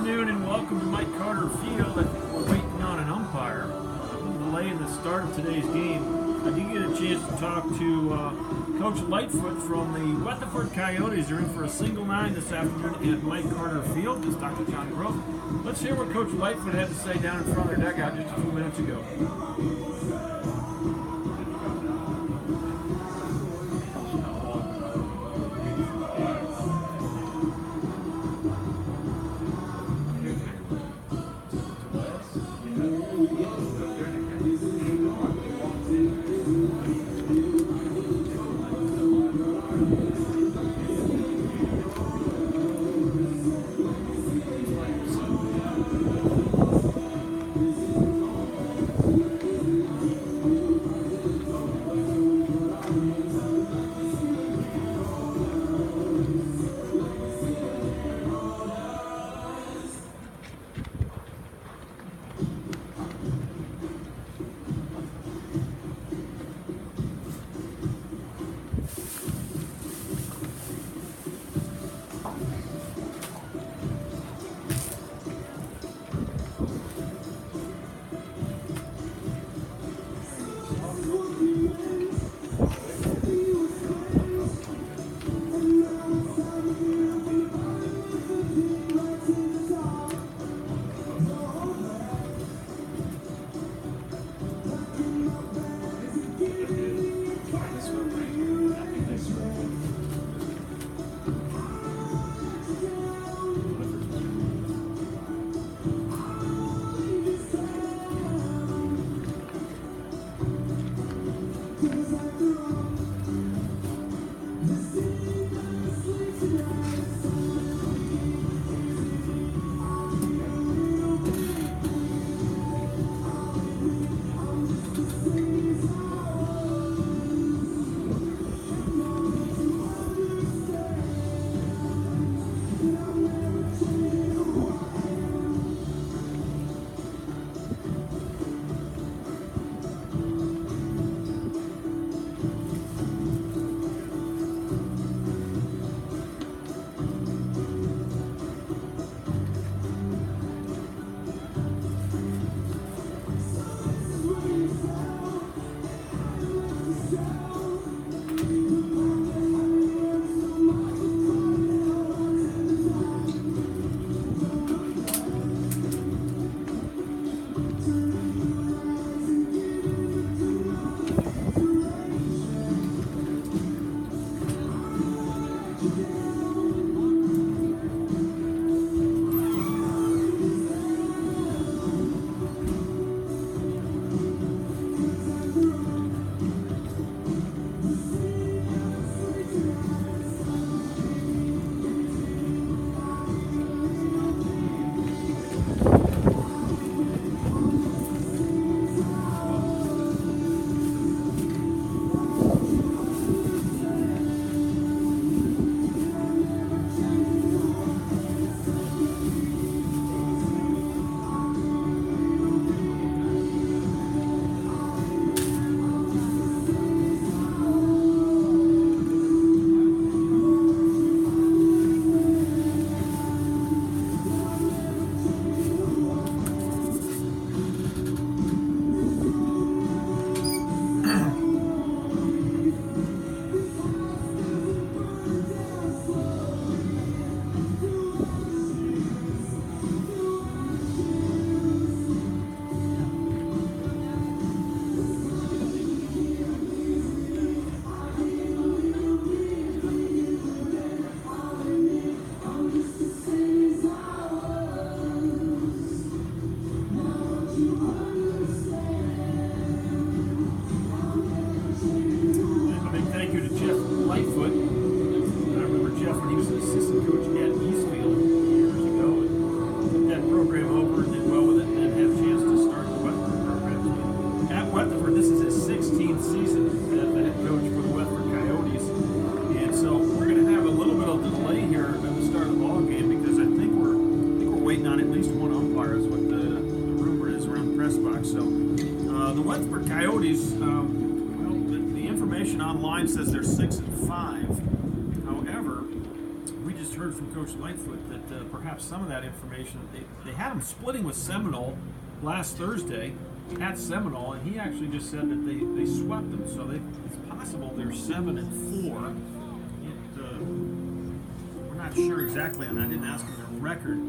afternoon and welcome to Mike Carter Field. I think we're waiting on an umpire. A little delay in the start of today's game. I did get a chance to talk to Coach Lightfoot from the Weatherford Coyotes. They're in for a single nine this afternoon at Mike Carter Field. This is Dr. John Grove. Let's hear what Coach Lightfoot had to say down in front of their dugout just a few minutes ago. The Weatherford Coyotes, the information online says they're 6-5. However, we just heard heard from Coach Lightfoot that perhaps some of that information, they had them splitting with Seminole last Thursday at Seminole, and he actually just said that they swept them. So it's possible they're 7-4. We're not sure exactly on that. I didn't ask him their record.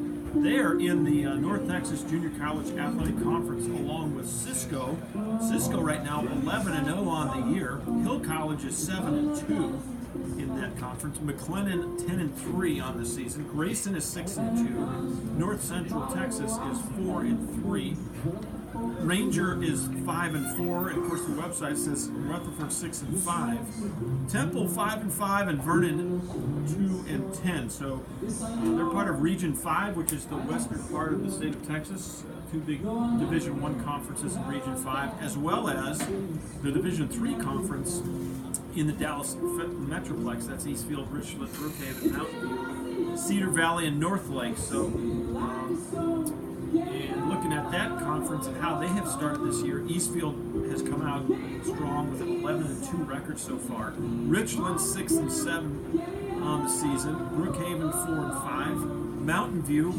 They are in the North Texas Junior College Athletic Conference along with Cisco. Cisco right now 11-0 on the year. Hill College is 7-2 in that conference. McLennan 10-3 on the season. Grayson is 6-2. North Central Texas is 4-3. Ranger is 5-4, and of course the website says Weatherford 6-5. Temple 5-5, and Vernon 2-10. So they're part of Region 5, which is the western part of the state of Texas. Two big Division I conferences in Region 5, as well as the Division III conference in the Dallas Metroplex. That's Eastfield, Richland, Brookhaven, Mountain View, Cedar Valley, and North Lake. So. And looking at that conference and how they have started this year, Eastfield has come out strong with an 11-2 record so far. Richland 6-7 on the season. Brookhaven 4-5. Mountain View,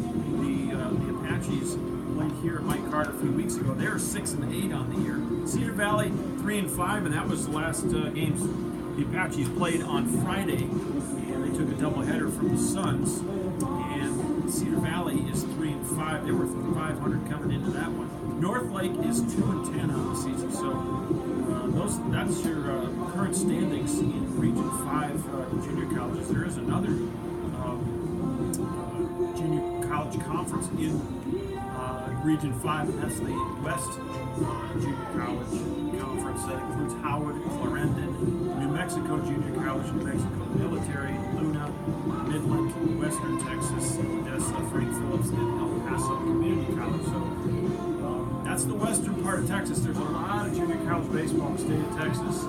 the Apaches played here at Mike Carter a few weeks ago. They are 6-8 on the year. Cedar Valley 3-5, and that was the last games the Apaches played on Friday, and they took a doubleheader from the Suns. And Cedar Valley is 3-5. They were 500 coming into that one. North Lake is 2-10 on the season. So that's your current standings in Region 5 junior colleges. There is another junior college conference in Region 5, and that's the West Junior College Conference. That includes Howard, Clarendon, New Mexico Junior College, New Mexico Military, Luna, Midland, Western Texas, Odessa, Frank Phillips, and El Paso Community College. So that's the western part of Texas. There's a lot of junior college baseball in the state of Texas.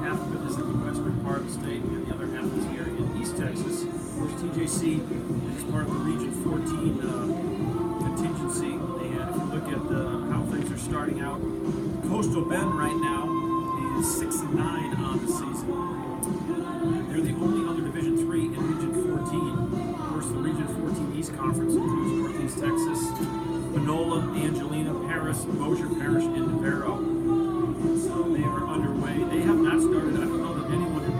Half of it is in the western part of the state, and the other half is here in East Texas. Of course, TJC is part of the Region 14 contingency. And if you look at how things are starting out, Coastal Bend right now is 6-9 on the season. They're the only other Division III in Region 14. Of course, the Region 14 East Conference includes Northeast Texas, Panola, Angelina, Paris, Bossier Parish, and Navarro. So they are underway. They have not started. I don't know that anyone in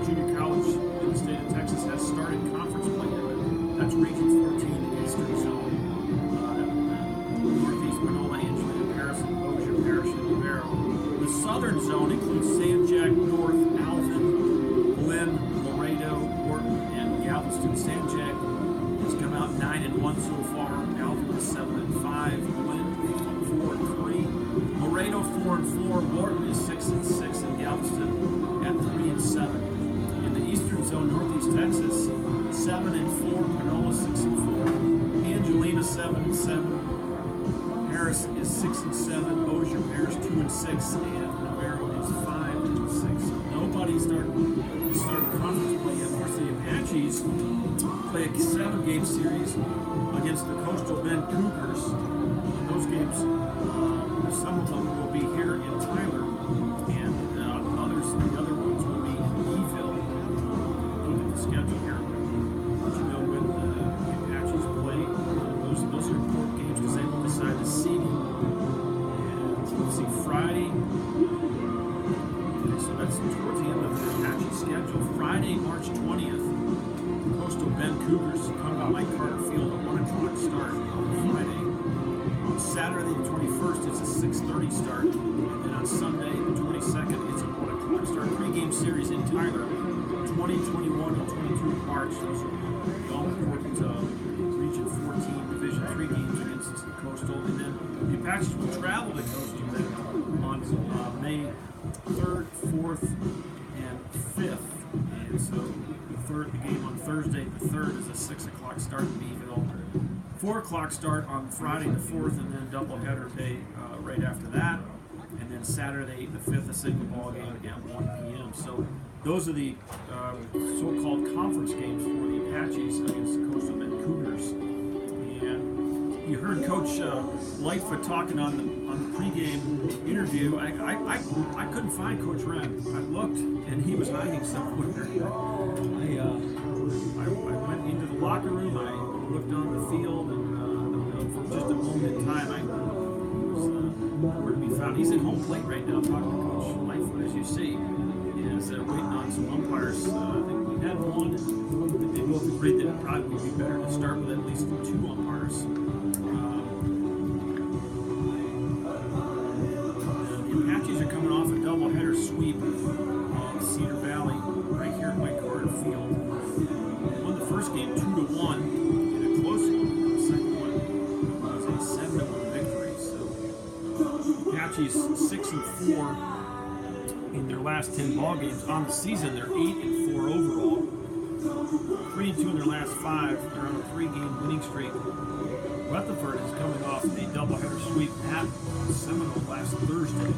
junior college in the state of Texas has started conference play yet. That's Region 14, the Eastern Zone. Northeast, Panola, Angelina, Paris, and Bossier Parish, and Navarro. The Southern Zone includes San Jack, North, Alvin, Glenn, Laredo, Wharton, and Galveston. San Jack has come out 9-1 so far. Alvin is 7-5. Glenn 4-3. Laredo 4-4. Wharton is 6-6, and Galveston at 3-7. In the Eastern Zone, Northeast Texas 7-4. Panola 6-4. Angelina 7-7. Paris is 6-7. Bossier Parish 2-6, and Navarro is 5-6. Nobody's started conference play yet. Of course, the Apaches play a 7-game series against the Coastal Bend Cougars. And those games, some of them will be here in Tyler, and the other ones will be in Eville. Look at the schedule here. But you know when the Apaches play, those are important games because they will decide the seeding. And let's see, Friday. So that's towards the end of the Apache schedule. Friday, March 20th, the Coastal Bend Cougars come to Mike Carter Field at 1 o'clock start on Friday. On Saturday, the 21st, it's a 6:30 start. And then on Sunday, the 22nd, it's a 1 o'clock start. 3-game series in Tyler, 20, 21, and 22 March. Those are all important Region 14 Division 3 games against Coastal. And then the Apaches will travel to Coastal Bend on May 3rd, 4th, and 5th. And so the game on Thursday, the 3rd, is a 6 o'clock start in Beeville. 4 o'clock start on Friday the 4th, and then doubleheader day right after that. And then Saturday the 5th, a single ball game at 1 p.m. So those are the so-called conference games for the Apaches against the Coastal Bend Cougars. And you heard Coach Lightfoot talking on the pregame interview. I couldn't find Coach Wren. I looked, and he was hiding somewhere. I went locker room. I looked on the field, and for just a moment in time, I was nowhere to be found. He's at home plate right now talking to Coach Lightfoot, as you see. He is waiting on some umpires. I think we had one. They both agreed that it probably would be better to start with at least 2 umpires. The Apaches are coming off a doubleheader sweep of Cedar Valley right here at White Carter Field. They won the first game 2-1 in a close one. The second one was a 7-1 victory. So Apaches 6-4 in their last 10 ball games on the season. They're 8-4 overall. 3-2 in their last 5. They're on a 3-game winning streak. Weatherford is coming off a doubleheader sweep at Seminole last Thursday.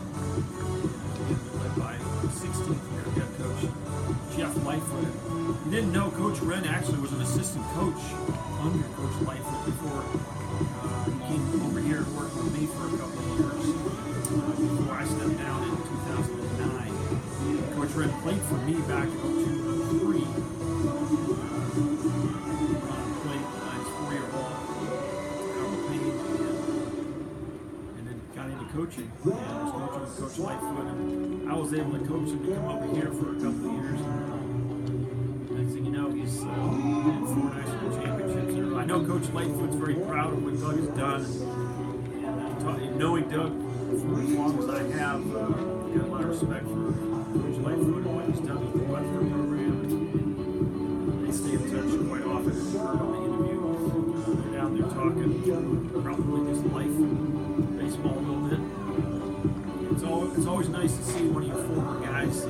Led by 16th-year head coach Jeff Lightfoot. You didn't know Coach Wren actually was an assistant coach under Coach Lightfoot before he came over here to work with me for a couple of years. Before I stepped down in 2009. Coach Wren played for me back in 2003. Played his 4-year-old and then got into coaching. And I was coaching with Coach Lightfoot, and I was able to coach him to come over here for a couple of years. Next thing you know, he's in 4 national championships. I know Coach Lightfoot's very proud of what Doug has done. And knowing Doug for as long as I have, got a lot of respect for Coach Lightfoot and what he's done with the Weatherford program. They stay in touch quite often. As you heard on the interview, they're down there talking probably just life and baseball a little bit. It's always nice to see one of your former guys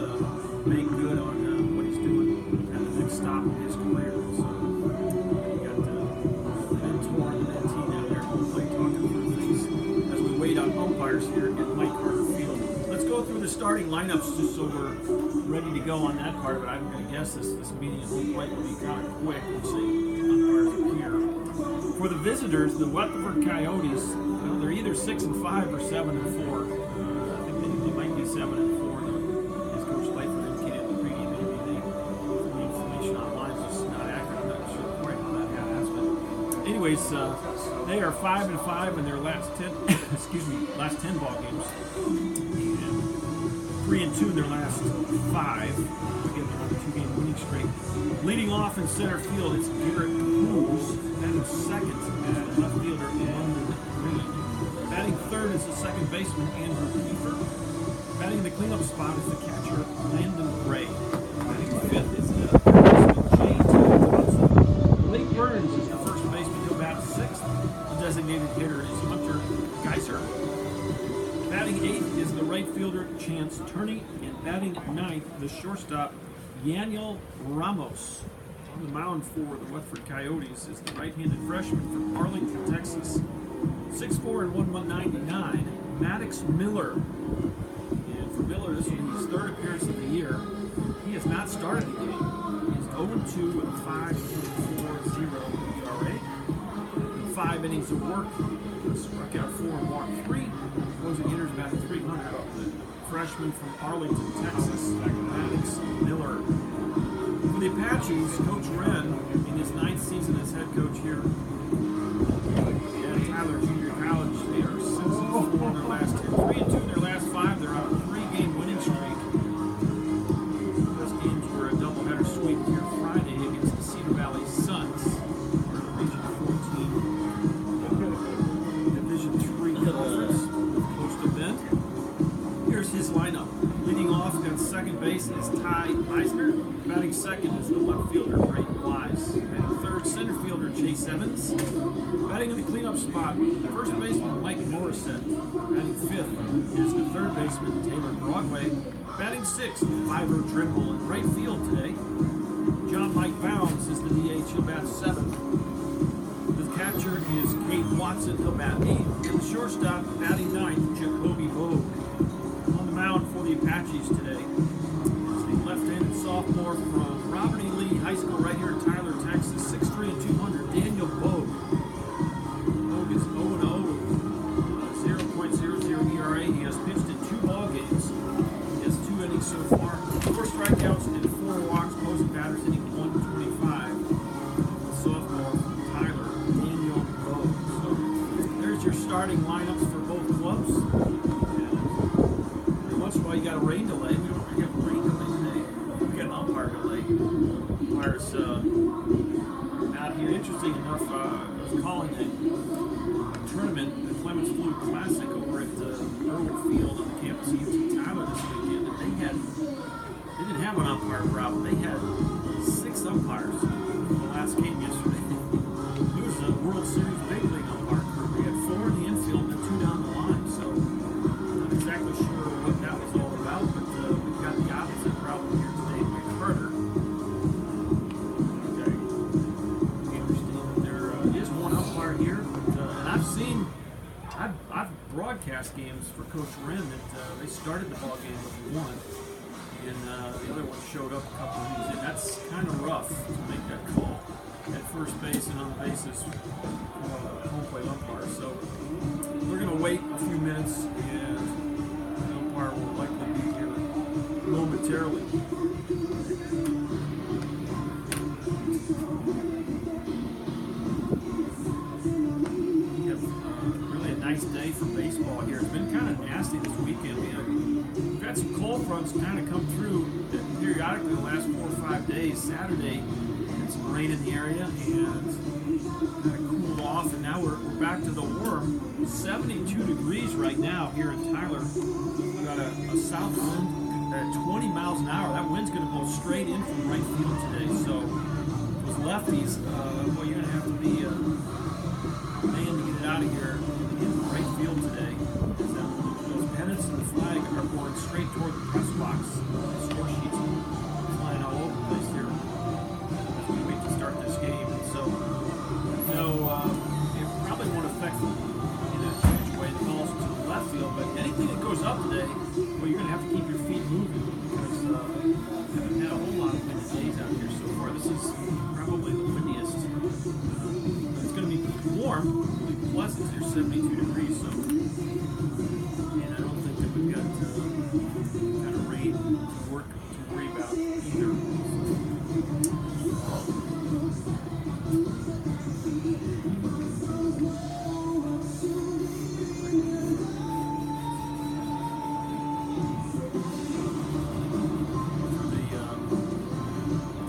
make good on what he's doing at the next stop in his career. So you got the mentor and the mentee down there hopefully talking through things as we wait on umpires here at White Carter Field. Let's go through the starting lineups just so we're ready to go on that part of it. I'm going to guess this meeting is likely to be kind of quick. We'll see umpires appear. For the visitors, the Weatherford Coyotes, well, they're either 6-5 or 7-4. I think they might be 7-4. As Coach Lightfoot indicated in the pregame interview, the information online is just not accurate. I'm not sure quite how that happens. But anyways, they are 5-5 in their last 10. Last 10 ball games. 3-2 in their last 5. Again, they're on a 2-game winning streak. Leading off in center field, it's Garrett Cruz. Batting second, left fielder London Green. Batting third is the second baseman Andrew Kiefer. Batting in the cleanup spot is the catcher Landon Gray. Batting fifth is the baseman James Hudson. Blake Burns is the first baseman. He'll bat sixth. The designated hitter is Hunter Geiser. Batting eighth is the right fielder Chance Turney, and batting ninth, the shortstop Yaniel Ramos. On the mound for the Weatherford Coyotes is the right-handed freshman from Arlington, Texas, 6'4" and 199, Maddox Miller. And for Miller, this will be his third appearance of the year. He has not started the game. He's 0-2 with a 5.40 ERA. 5 innings of work. Struck out 4 and walked 3. Closing hitters batting 300. The freshman from Arlington, Texas, Maddox Miller. For the Apaches, Coach Wren, in his 9th season as head coach here at Tyler Junior College, they are 6-4 in their last 10. 3-2 in their last 5. They're on a 3-game winning streak. Those games were a doubleheader sweep here Friday against the Cedar Valley Suns. We're in the Region 14 Division 3 conference. Coastal Bend. Here's his lineup. Leading off at second base is Ty Eisner. Batting second is the left fielder Drayton Wise. Batting third, center fielder Chase Evans. Batting in the cleanup spot, first baseman Mike Morrison. Batting fifth is the third baseman Taylor Broadway. Batting sixth, Ivor Trimble. In right field today, John Mike Bounds is the DH. He'll bat seventh. The catcher is Kate Watson. He'll bat eighth. And the shortstop, batting ninth, Jacoby Vogue. On the mound for the Apaches today is the left-handed sophomore from Robert E. Lee High School right here in Tyler, Texas, 6'3" and 200, Daniel Vogue. Vogue is 0-0 with 0.00 ERA. He has pitched in 2 ball games. He has 2 innings so far, 4 strikeouts and 4 walks. Closing batters hitting 125. The sophomore starting lineups for both clubs. And every once in a while you got a rain delay. We don't really have a rain delay today. We got an umpire delay. Umpire's out here. Interesting enough, I was calling a tournament, the Clements Fluid Classic over at Weatherford Field on the campus of UT Tyler this weekend, and they didn't have an umpire problem. They had 6 umpires for the last game yesterday. It was a World Series big league umpire crew. We had 4 in the infield and 2 down the line, so I'm not exactly sure what that was all about, but we've got the opposite problem here today with Carter. Okay. Interesting. There is one umpire here, and I've broadcast games for Coach Wren that they started the ball game with 1. And the other one showed up a couple of innings in. That's kind of rough to make that call at first base and on the bases home plate umpire. So we're going to wait a few minutes, and the umpire will likely be here momentarily. We have really a nice day for baseball here. It's been kind of nasty this weekend. We've had some cold fronts kind of come through periodically the last 4 or 5 days. Saturday, had some rain in the area and kind of cooled off, and now we're back to the warm. 72 degrees right now here in Tyler. We've got a south wind at 20 miles an hour. That wind's going to blow straight in from right field today. So those lefties, well, you're going to have to be a man to get it out of here in right field today. Those pennants and the flag are going straight toward the press box. Score sheets flying all over the place here as we wait to start this game. And so, you know, it probably won't affect in a huge way the balls to the left field, but anything that goes up today, well, you're going to have to keep your feet moving because we haven't had a whole lot of windy days out here so far. This is probably the windiest. But it's going to be warm, really pleasant here, 72 degrees. So. We've got kind of rain to worry about either.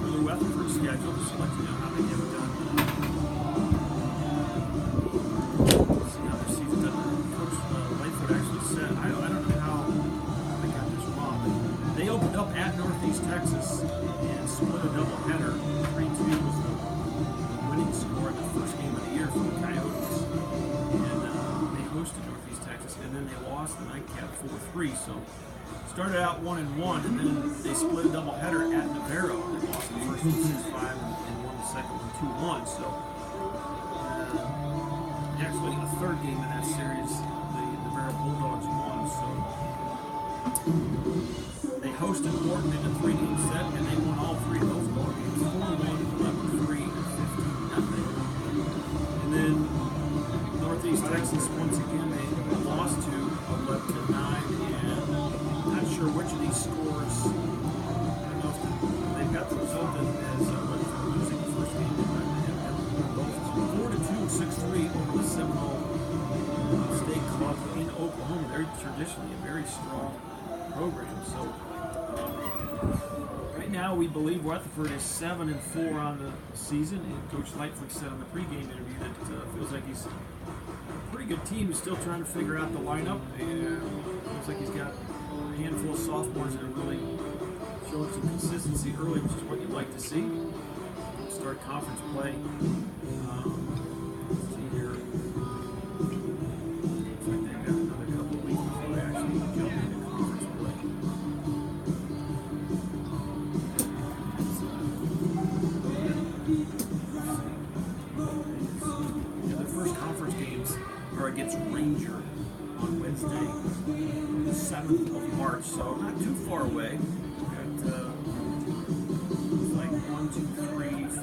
For the Weatherford schedule, just to let you know how they have done. See how their season's done. Coach Lightfoot actually said, I don't know how I got this wrong, but they opened up at Northeast Texas and split a doubleheader. 3-2 was the winning score in the first game of the year for the Coyotes. And they hosted Northeast Texas, and then they lost the nightcap 4-3. So started out 1-1, and then they split a doubleheader at Navarro. They lost the first one 6-5 and won the second one 2-1. So actually a third game in that series, the Navarro Bulldogs won. So they hosted Morton in a 3-game set, and they won all 3 of those ball games, 4-1, 11-3, and 15-0. And then Northeast Texas, once again, they lost to 11-9, and I'm not sure which of these scores. I don't know if they've got the result as losing the first game. Both 4-2, 6-3 over the Seminole State Club in Oklahoma. They're traditionally a very strong program. So right now we believe Weatherford is 7-4 on the season, and Coach Lightfoot said on the pregame interview that feels like he's a pretty good team. He's still trying to figure out the lineup, and looks like he's got a handful of sophomores that are really showing some consistency early, which is what you'd like to see. Start conference play. Let's see here. Looks like they've got another couple of weeks before they actually jump into conference play. Their first conference games are against Ranger on Wednesday, the 7th of March, so not too far away. We've got like 1, 2, 3, 4,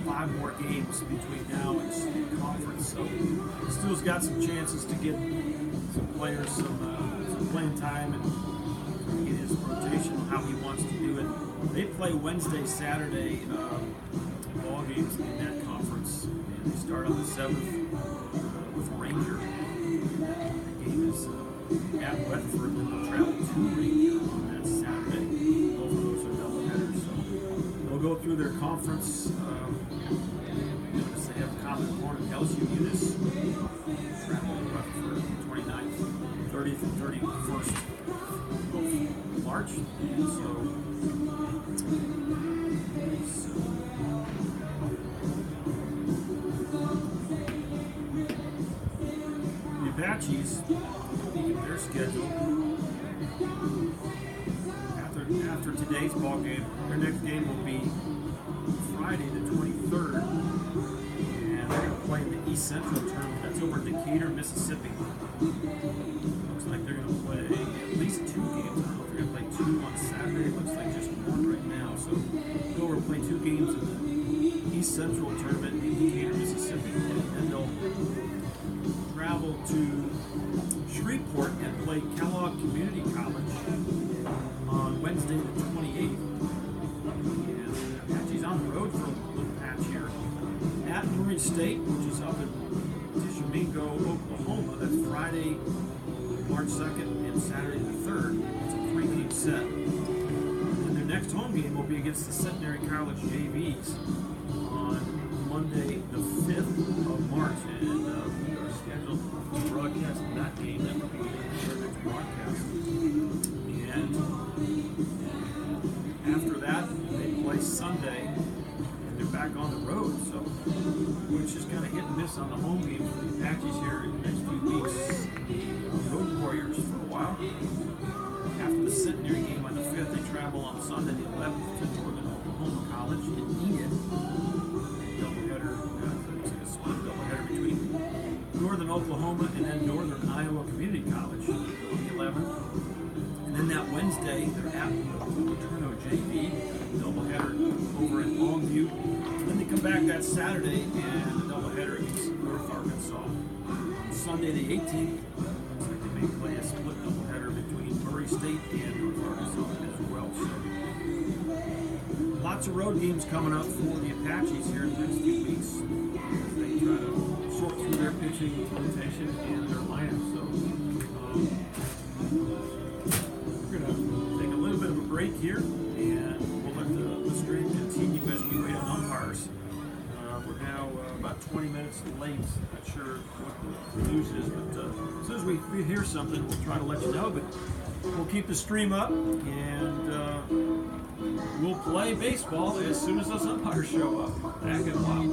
5 more games between now and conference, so Stu's got some chances to get some players some playing time and get his rotation how he wants to do it. They play Wednesday, Saturday ball games in that conference, and they start on the 7th with Ranger. That game is at Weatherford, and they'll travel to Ranger on that Saturday. Both of those are doubleheaders, so they'll go through their conference. Notice they have Common Core and LSU units. Travel to Weatherford 29th, 30th, and 31st of March, and so the Apaches, speaking of their schedule, after today's ball game, their next game will be Friday the 23rd, and they're going to play in the East Central tournament. That's over in Decatur, Mississippi. Looks like they're going to play at least 2 games. I don't know if they're going to play 2 on Saturday. It looks like just 1 right now. So go over and play 2 games in the East Central tournament in Decatur, Mississippi. And they'll travel to Shreveport and play Kellogg Community College on Wednesday the 28th. And Apache's on the road for a little patch here at Murray State, which is up in Tishomingo, Oklahoma. That's Friday, March 2nd and Saturday the 3rd. It's a 3-game set. And their next home game will be against the Centenary College JVs on Monday the 5th of March. And we are scheduled to broadcast that game. That will be our next broadcast. And after that, they play Sunday, and they're back on the road. So it's just kind of hit and miss on the home games for the Apaches here in the next few weeks. Road Warriors for a while. After the Centenary game on the 5th, they travel on Sunday the 11th to Northern Oklahoma College in Enid. Doubleheader, it's like a split doubleheader between Northern Oklahoma and then Northern Iowa Community College on the 11th. And then that Wednesday, they're at the Turno JV, doubleheader over in Longview. And then they come back that Saturday and a doubleheader against North Arkansas. On Sunday the 18th, looks like they may play a split doubleheader between Murray State and North Arkansas as well. So lots of road games coming up for the Apaches here in the next few weeks as they try to sort through their pitching rotation and their lineup. So we're going to take a little bit of a break here, and we'll let the stream continue as we wait on umpires. We're now about 20 minutes late. Not sure what the news is, but as soon as we hear something, we'll try to let you know. But we'll keep the stream up, and we'll play baseball as soon as those umpires show up. Back in a while.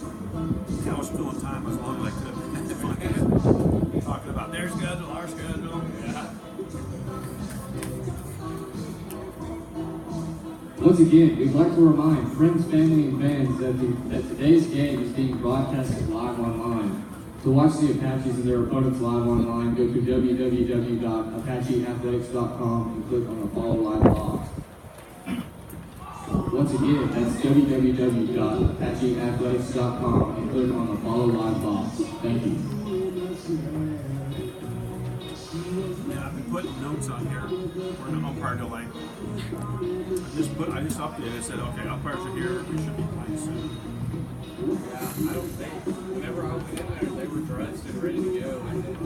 I was filling time as long as I could. Talking about their schedule, our schedule. Yeah. Once again, we'd like to remind friends, family, and fans that today's game is being broadcasted live online. To watch the Apaches and their opponents live online, go to www.apacheathletics.com and click on the Follow Live box. Once again, that's www.apacheathletics.com and click on the Follow Live box. Thank you. Yeah, I've been putting notes on here for an umpire delay. I just updated. I said, okay, umpires are here. We should be playing soon. Yeah, I don't think. Whenever I was in there, they were dressed and ready to go, and then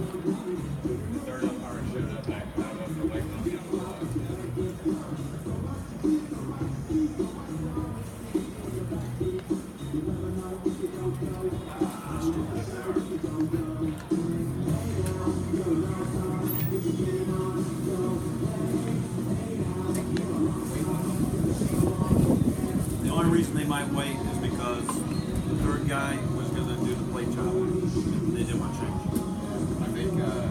the third umpire showed up back when I wasn't waiting on him. The only reason they might wait is because the third guy was going to do the plate job. They didn't want to change. I think that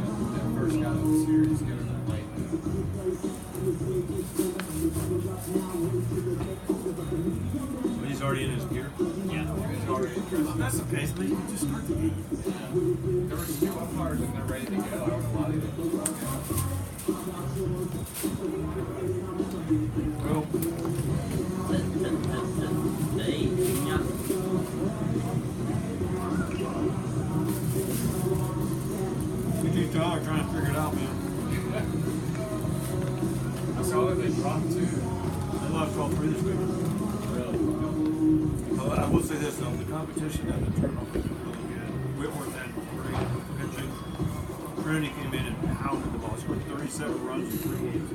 first guy that was here is going to wait. He's already in his gear. Yeah, he's already dressed. Well, that's okay. So they can just start the game. There were 2 umpires and they're ready to go. I don't know why they didn't go. Well, you two are trying to figure it out, man. I saw that they dropped 2. They lost all 3 this week. Really? I will say this though, the competition at the tournament was really good. Whitworth had great pitching. Trinity came in and pounded the ball, scored 37 runs in 3 games.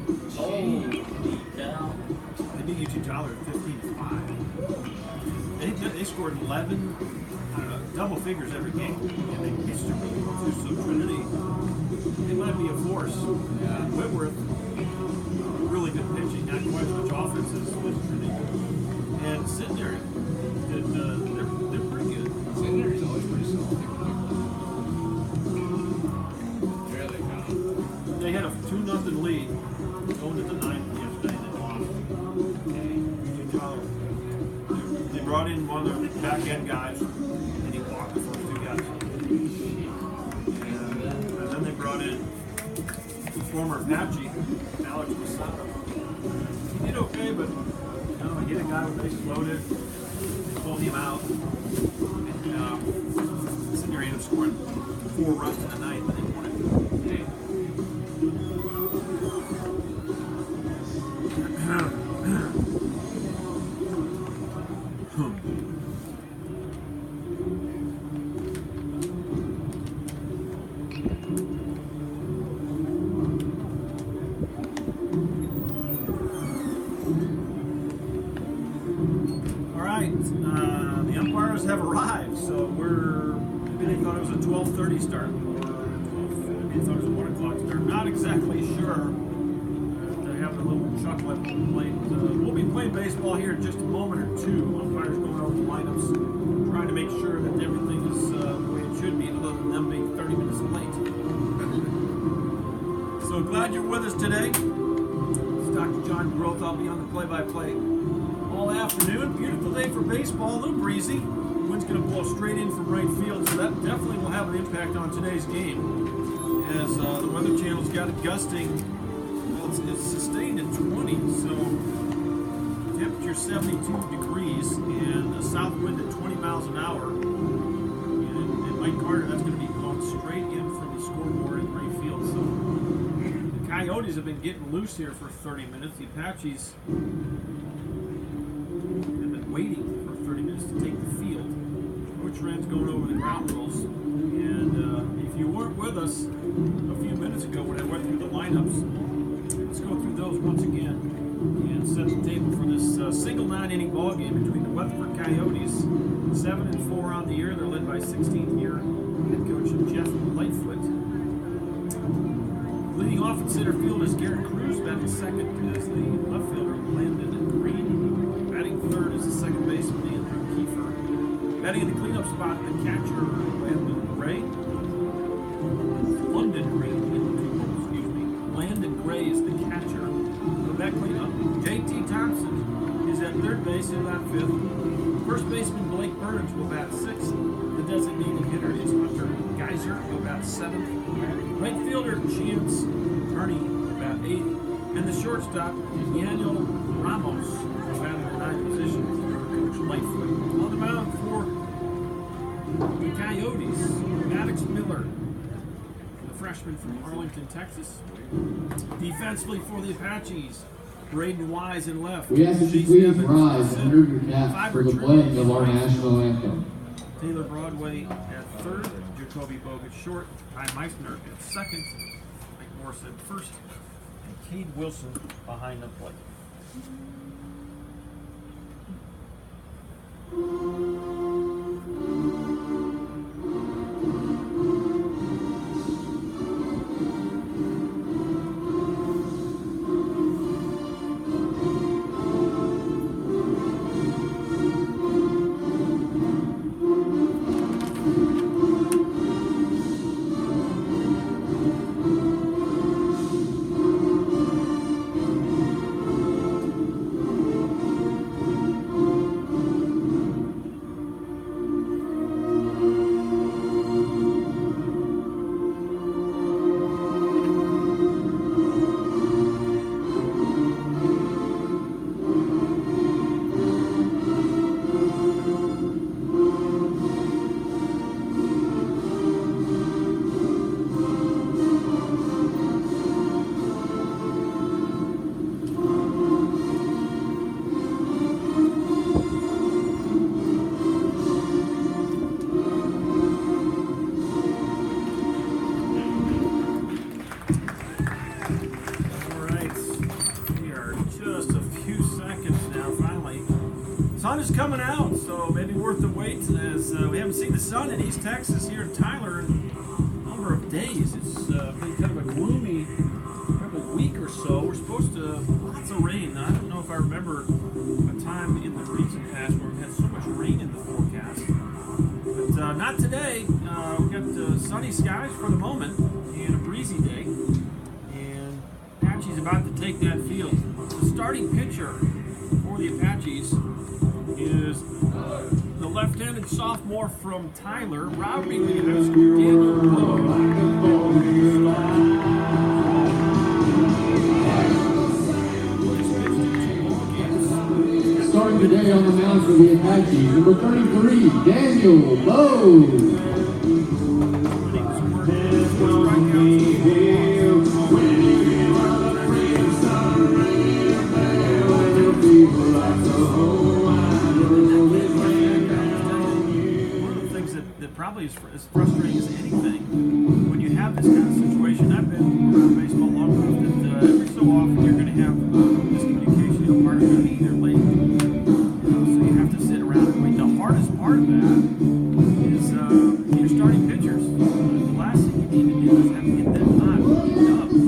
They beat UT Tyler at 15-5. They scored 11, double figures every game, and they pitched it really well too. So Trinity, it might be a force. Whitworth, really good pitching, not quite as much offense as Trinity. And Sidney, they're pretty good. Sidney is always pretty solid. Really kind of. They had a 2-0 lead going to the 9th yesterday, and they lost. UT Tyler. They brought in one of their back end guys, and he walked the first 2 guys. And then they brought in the former Apache, Alex Masada. He did okay, but he hit a guy with base loaded. They pulled him out. And Sidney ended up scoring 4 runs in the 9th, and they won it. The umpires have arrived, so maybe they thought it was a 12:30 start, or maybe they thought it was a 1 o'clock start. Not exactly sure. They're having a little chuckle at home plate. We'll be playing baseball here in just a moment or 2. Umpires going over the lineups, trying to make sure that everything is the way it should be, other than them being 30 minutes late. So glad you're with us today. It's Dr. John Groth. I'll be on the play-by-play all afternoon. Beautiful day for baseball, a little breezy. Wind's going to blow straight in from right field, so that definitely will have an impact on today's game. As the Weather Channel's got it gusting, well, it's sustained at 20, so temperature 72 degrees, and a south wind at 20 miles an hour. And Mike Carter, that's going to be blowing straight in from the scoreboard in right field. So the Coyotes have been getting loose here for 30 minutes. The Apaches waiting for 30 minutes to take the field. Coach Wren's going over the ground rules. And if you weren't with us a few minutes ago when I went through the lineups, let's go through those once again and set the table for this single 9-inning ball game between the Weatherford Coyotes, 7-4 on the year. They're led by 16th-year head coach Jeff Lightfoot. Leading off at center field is Garrett Cruz. Batting second is the left fielder Landon Green. Batting third is the second baseman Andrew Kiefer. Batting in the cleanup spot, the catcher, Landon Gray. Landon Gray is the catcher. So that cleanup. J.T. Thompson is at third base, he'll bat fifth. First baseman Blake Burns will bat sixth. The designated hitter is Hunter Geyser, he'll bat seventh. Right fielder Chance Turney will bat eighth. And the shortstop Daniel Ramos will bat in the ninth position. Coach Lightfoot on the mound for the Coyotes, Maddox Miller, the freshman from Arlington, Texas. Defensively for the Apaches, Braden Wise in left. We ask that you please rise and remove your caps for the playing of our national anthem. Taylor Broadway at third, Jacoby Bogut short, Ty Meissner at second, Mike Morrison first, and Cade Wilson behind the plate. Sun is coming out, so maybe worth the wait, as we haven't seen the sun in East Texas here in Tyler in a number of days. It's been kind of a gloomy week or so. We're supposed to lots of rain. I don't know if I remember a time in the recent past where we had so much rain in the forecast, but not today. We've got sunny skies for the moment and a breezy day, and Apache's about to take that field. The starting pitcher for the Apaches is the left-handed sophomore from Tyler, Robbie Leaders, Daniel Starting today on the mound for the Apaches, number 33, Daniel Lowe. Probably as frustrating as anything when you have this kind of situation. I've been around baseball long enough that every so often you're going to have miscommunication. The partner's going to be either late, so you have to sit around and wait. The hardest part of that is your starting pitchers. The last thing you need to do is have to get them hot, heated up, and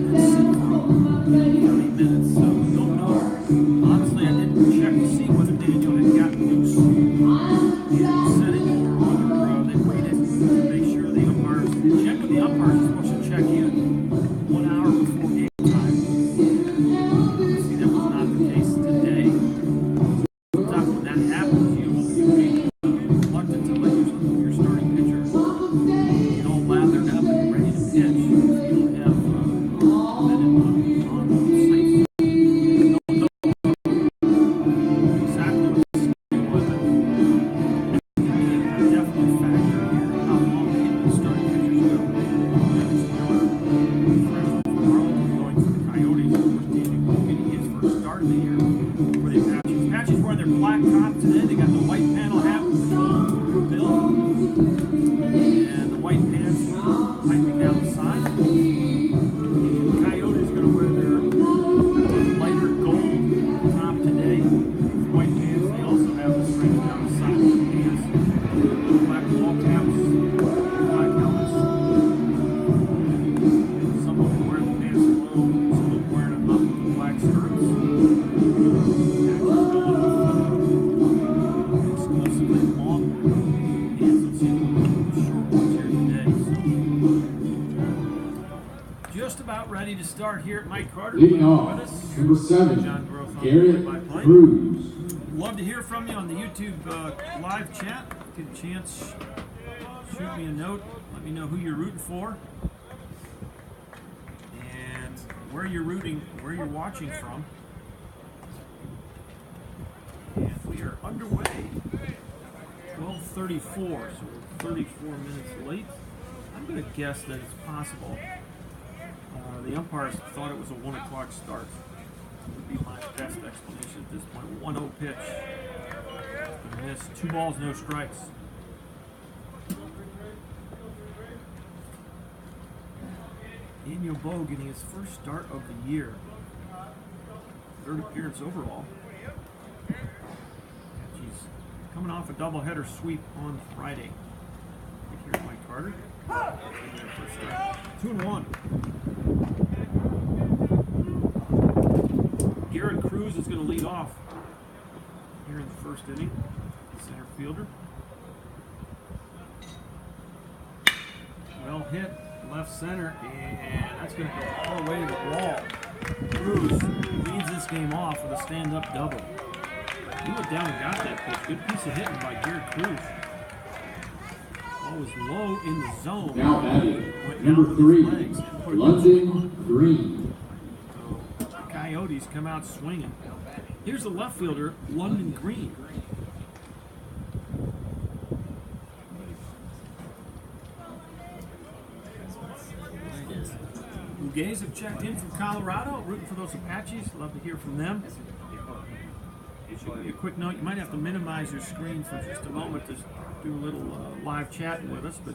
then sit for 30 minutes. So we don't know. Honestly, I didn't check to see whether Daniel had gotten loose in the setting. The umpires are supposed to check in 1 hour before game time. See, that was not the case today. Sometimes when that happens, you will be reluctant to let your starting pitcher ready to start here at Mike Carter. Leading With off, us. number 7, John Groth on Garrett play-by-play. Cruz. Love to hear from you on the YouTube live chat. Get a chance, shoot me a note. Let me know who you're rooting for and where you're watching from. And we are underway. 12:34, so we're 34 minutes late. I'm going to guess that it's possible. The umpires thought it was a 1 o'clock start. Would be my best explanation at this point. 1-0 pitch. And miss. 2 balls, no strikes. Daniel Bowe getting his first start of the year. 3rd appearance overall. He's coming off a doubleheader sweep on Friday. Here's Mike Carter. 2-1. Garrett Cruz is going to lead off here in the first inning. Center fielder. Well hit, left center, and that's going to go all the way to the wall. Cruz leads this game off with a stand-up double. He went down and got that pitch. Good piece of hitting by Garrett Cruz. Ball was low in the zone. Now batting, number 3, London Green. So the Coyotes come out swinging. Here's the left fielder, London Green. Gays have checked in from Colorado, rooting for those Apaches. Love to hear from them. A quick note, you might have to minimize your screen for just a moment to do a little live chatting with us, but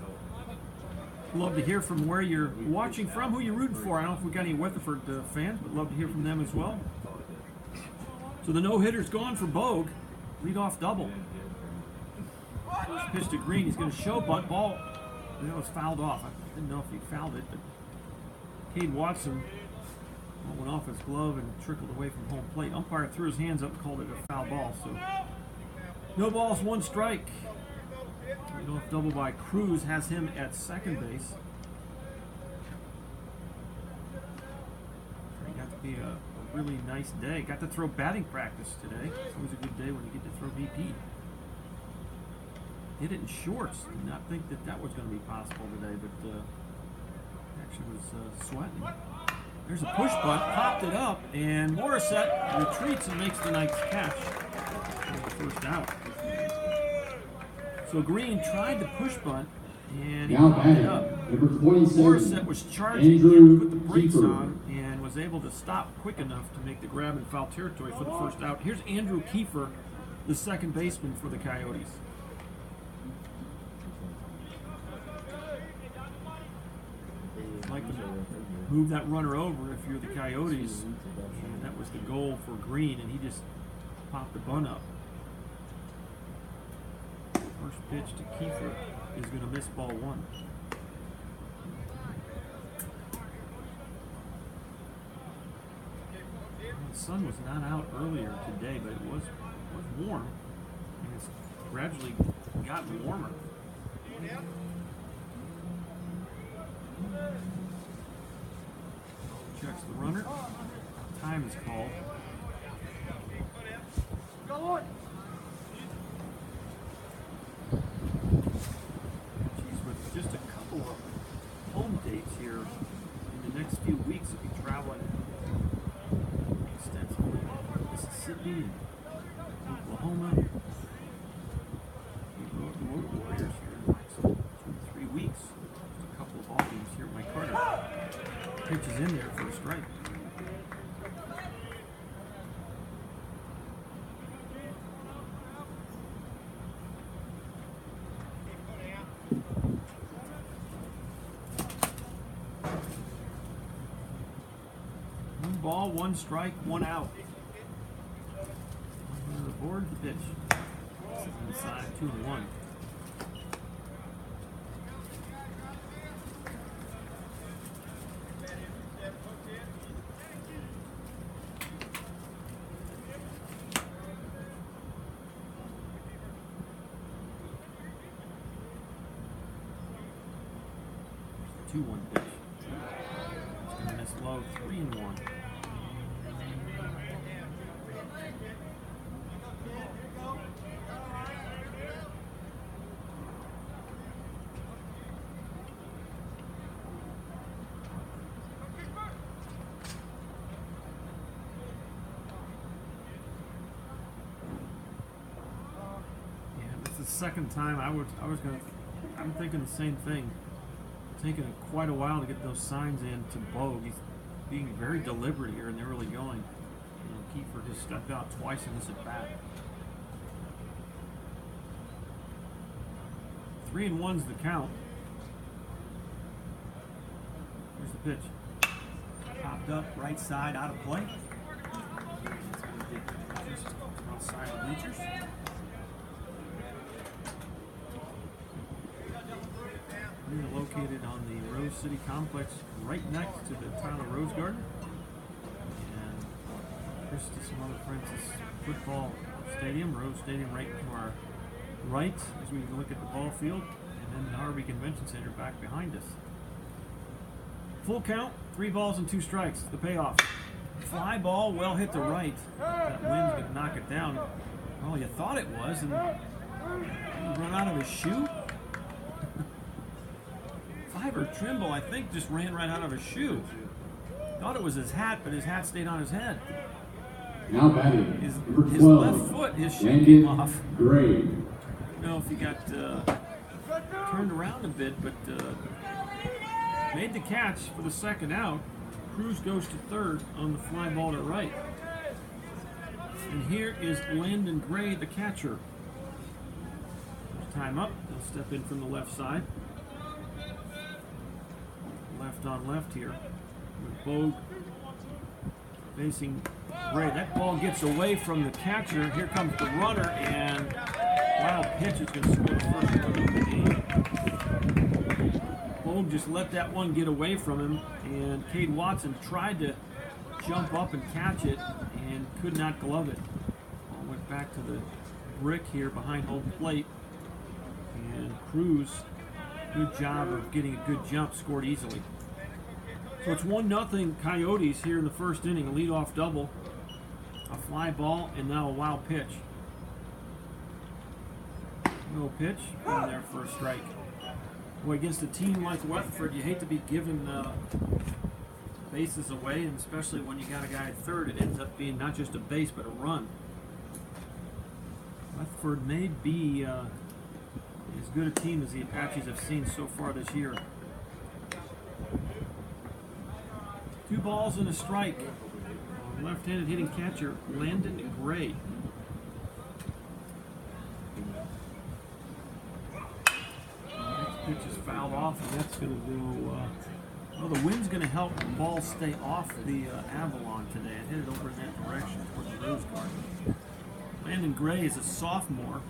love to hear from where you're watching from, who you're rooting for. I don't know if we've got any Weatherford fans, but love to hear from them as well. So the no-hitter's gone for Bogue. Lead-off double. First pitch to Green. He's going to show bunt. Ball, was fouled off. I didn't know if he fouled it, but Cade Watson went off his glove and trickled away from home plate. Umpire threw his hands up and called it a foul ball. So no balls, 1 strike. Leadoff double by Cruz has him at second base. It got to be a really nice day. Got to throw batting practice today. It's always a good day when you get to throw BP. Hit it in shorts. Did not think that was going to be possible today, but actually was sweating. There's a push bunt, popped it up, and Morissette retreats and makes the ninth catch. First out. So Green tried to push bunt, and he popped it up. Number 27, Morissette was charging, he had to put the brakes on, and was able to stop quick enough to make the grab in foul territory for the first out. Here's Andrew Kiefer, the second baseman for the Coyotes. Like to move that runner over if you're the Coyotes, and that was the goal for Green, and he just popped the bunt up. First pitch to Kiefer is going to miss ball 1. The sun was not out earlier today, but it was warm, and it's gradually gotten warmer. Checks the runner. Time is called. With just a couple of home dates here in the next few weeks, if you're traveling extensively, Mississippi and Oklahoma. We go to the Warriors here in the next 2 to 3 weeks. Just a couple of ball games here. Mike Carter pitches in there for a strike. One ball, 1 strike, 1 out. On the board, the pitch. This is inside, 2-1. Pitch. It's going to miss slow. 3-1. The second time I'm thinking the same thing. Taking quite a while to get those signs in to Bogue. He's being very deliberate here in the early going. Kiefer just stepped out twice in this at bat. 3-1's the count. Here's the pitch. Popped up, right side, out of play. Just outside the bleachers. We're located on the Rose City Complex, right next to the Tyler Rose Garden. And Christus Mother Francis Football Stadium, Rose Stadium right to our right as we look at the ball field. And then the Harvey Convention Center back behind us. Full count, 3 balls and 2 strikes. The payoff. Fly ball, well hit to right. That wind's going to knock it down. Well, you thought it was, and he run out of his shoe. Fiver Trimble, I think, just ran right out of his shoe. Thought it was his hat, but his hat stayed on his head. Now batting, His number 12, left foot, his shoe came off. Gray. I don't know if he got turned around a bit, but made the catch for the second out. Cruz goes to third on the fly ball to right. And here is Landon Gray, the catcher. Time up. He'll step in from the left side. Left on left here. With Bogue facing Gray. That ball gets away from the catcher. Here comes the runner, and wild pitch is going to score the first run of the game. Bogue just let that one get away from him, and Cade Watson tried to jump up and catch it and could not glove it. Ball went back to the brick here behind home plate, and Cruz, good job of getting a good jump, scored easily. So it's 1-0 Coyotes here in the first inning. A leadoff double, a fly ball, and now a wild pitch. No pitch, in there for a strike. Boy, against a team like Weatherford, you hate to be giving bases away, and especially when you got a guy at third, it ends up being not just a base, but a run. Weatherford may be as good a team as the Apaches have seen so far this year. 2 balls and a strike. Left-handed hitting catcher, Landon Gray. Next pitch is fouled off, and that's going to go. Well, the wind's going to help the ball stay off the Avalon today. It hit it over in that direction towards the Rose Garden. Landon Gray is a sophomore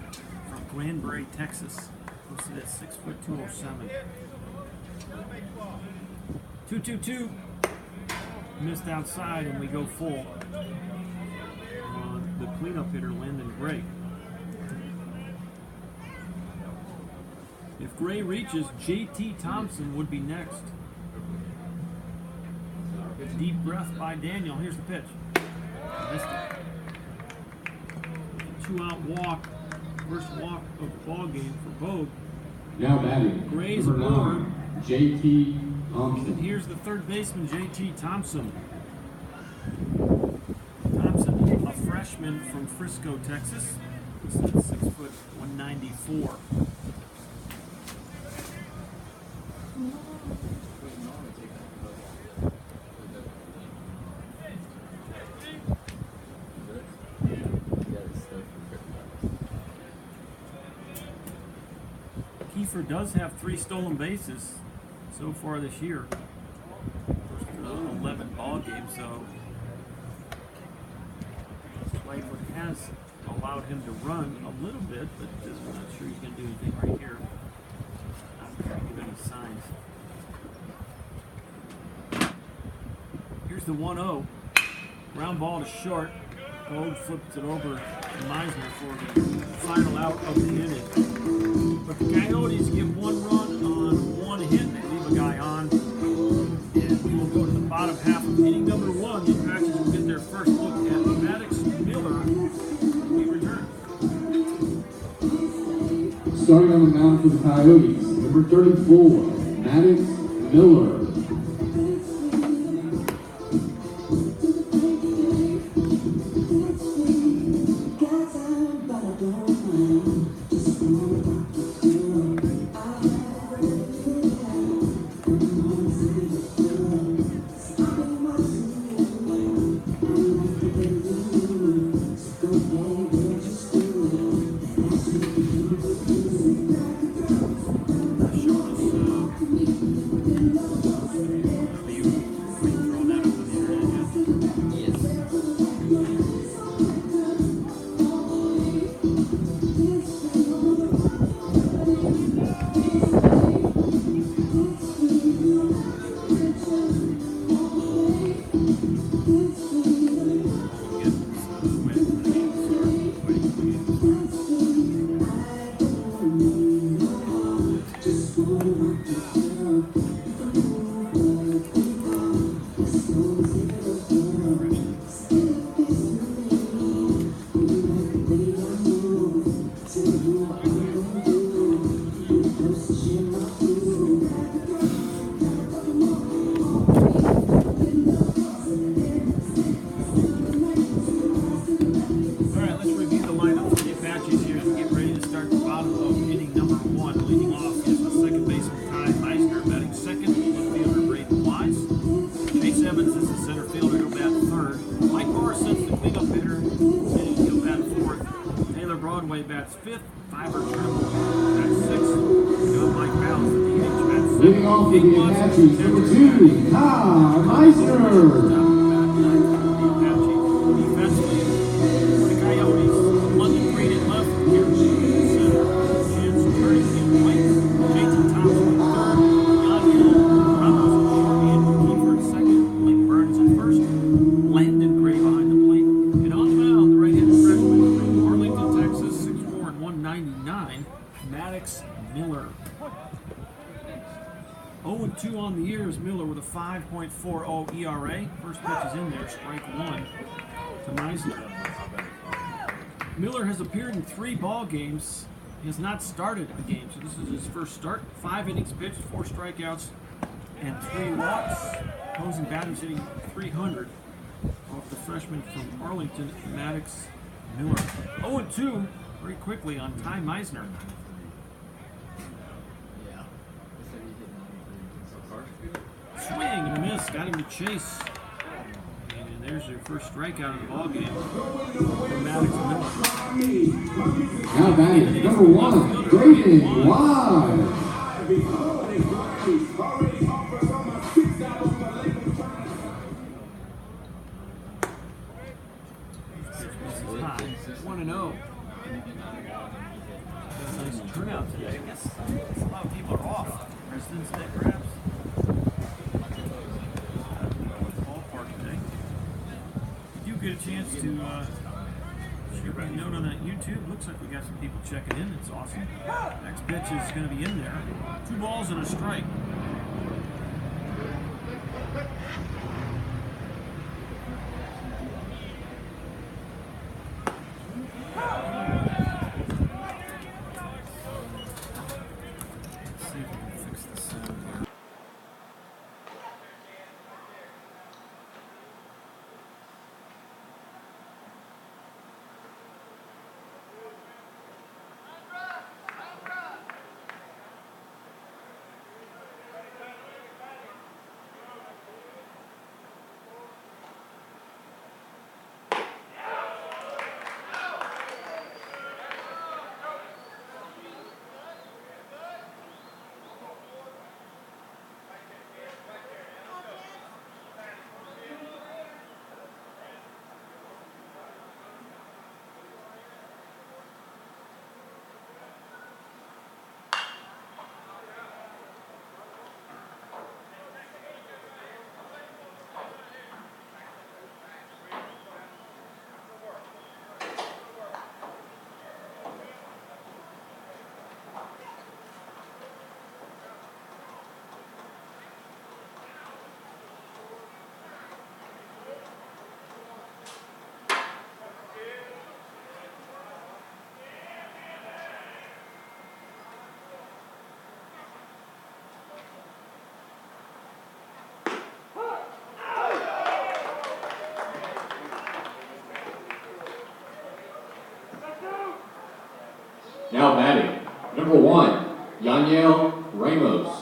from Granbury, Texas. Posted at 6 foot 207. 2-2-2. Missed outside, and we go full on the cleanup hitter, Landon Gray. If Gray reaches, J.T. Thompson would be next. Deep breath by Daniel. Here's the pitch. Missed it. 2-out walk. First walk of the ball game for Bogue. Now batting, Gray's number aboard. 9, J.T. Thompson. And here's the third baseman, J.T. Thompson. Thompson, a freshman from Frisco, Texas. 6 foot 194. Kiefer does have 3 stolen bases so far this year. First 11 ball games, so Weatherford has allowed him to run a little bit, but I'm not sure he's going to do anything right here. Not going to give any signs. Here's the 1-0. Ground ball to short. Bogue flips it over to Meisner for the final out of the inning. But the Coyotes give 1 run on 1 hit. They leave a guy on. And we will go to the bottom half of Starting on the mound for the Coyotes, number 34, Maddox Miller. Bats fifth, Fiber Trimble bats sixth, John Mike Ballas at DH bats Leading off for the Apaches, number 2, Todd Meisner. Defensively, the Coyotes, London Green at left, Gary at center, Jens turning in right, Jason Thompson at third, Daniel Ramos at short, Andrew Kiefer at second, Blake Burns at first, Landon Gray behind the plate, and on the mound, the right-handed freshman from Arlington, Texas, 6'4" and 199, Maddox Miller. 0-2 on the year is Miller with a 5.40 ERA. First pitch is in there, strike one to Meisner. Miller has appeared in 3 ball games. He has not started a game, so this is his first start. 5 innings pitched, 4 strikeouts, and 3 walks. Opposing batters hitting 300 off the freshman from Arlington, Maddox Miller. 0-2 very quickly on Ty Meisner. Swing and a miss, got him to chase. And there's your first strikeout of the ball game for Maddox Miller. Now batting, number 1, Braden Wise. High, 1-0. Nice turnout today. I guess a lot of people are off. President's Day, perhaps. Get a chance to share a note on that YouTube. Looks like we got some people checking in. It's awesome. Next pitch is going to be in there. 2 balls and a strike. Let's see if we can fix the sound here. Now batting, number 1, Yaniel Ramos.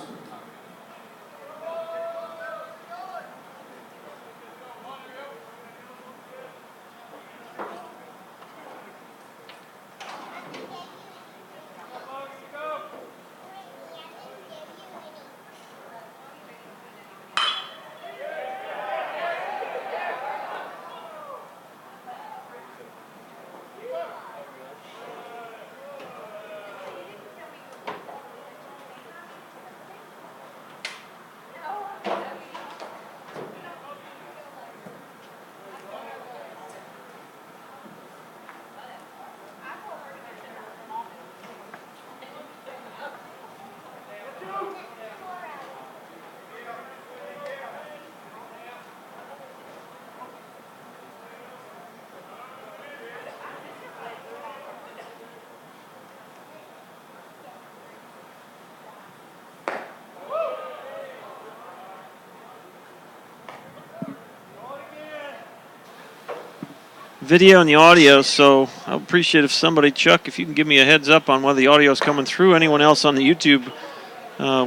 Video and the audio, so I would appreciate if somebody, Chuck, if you can give me a heads up on whether the audio is coming through. Anyone else on the YouTube,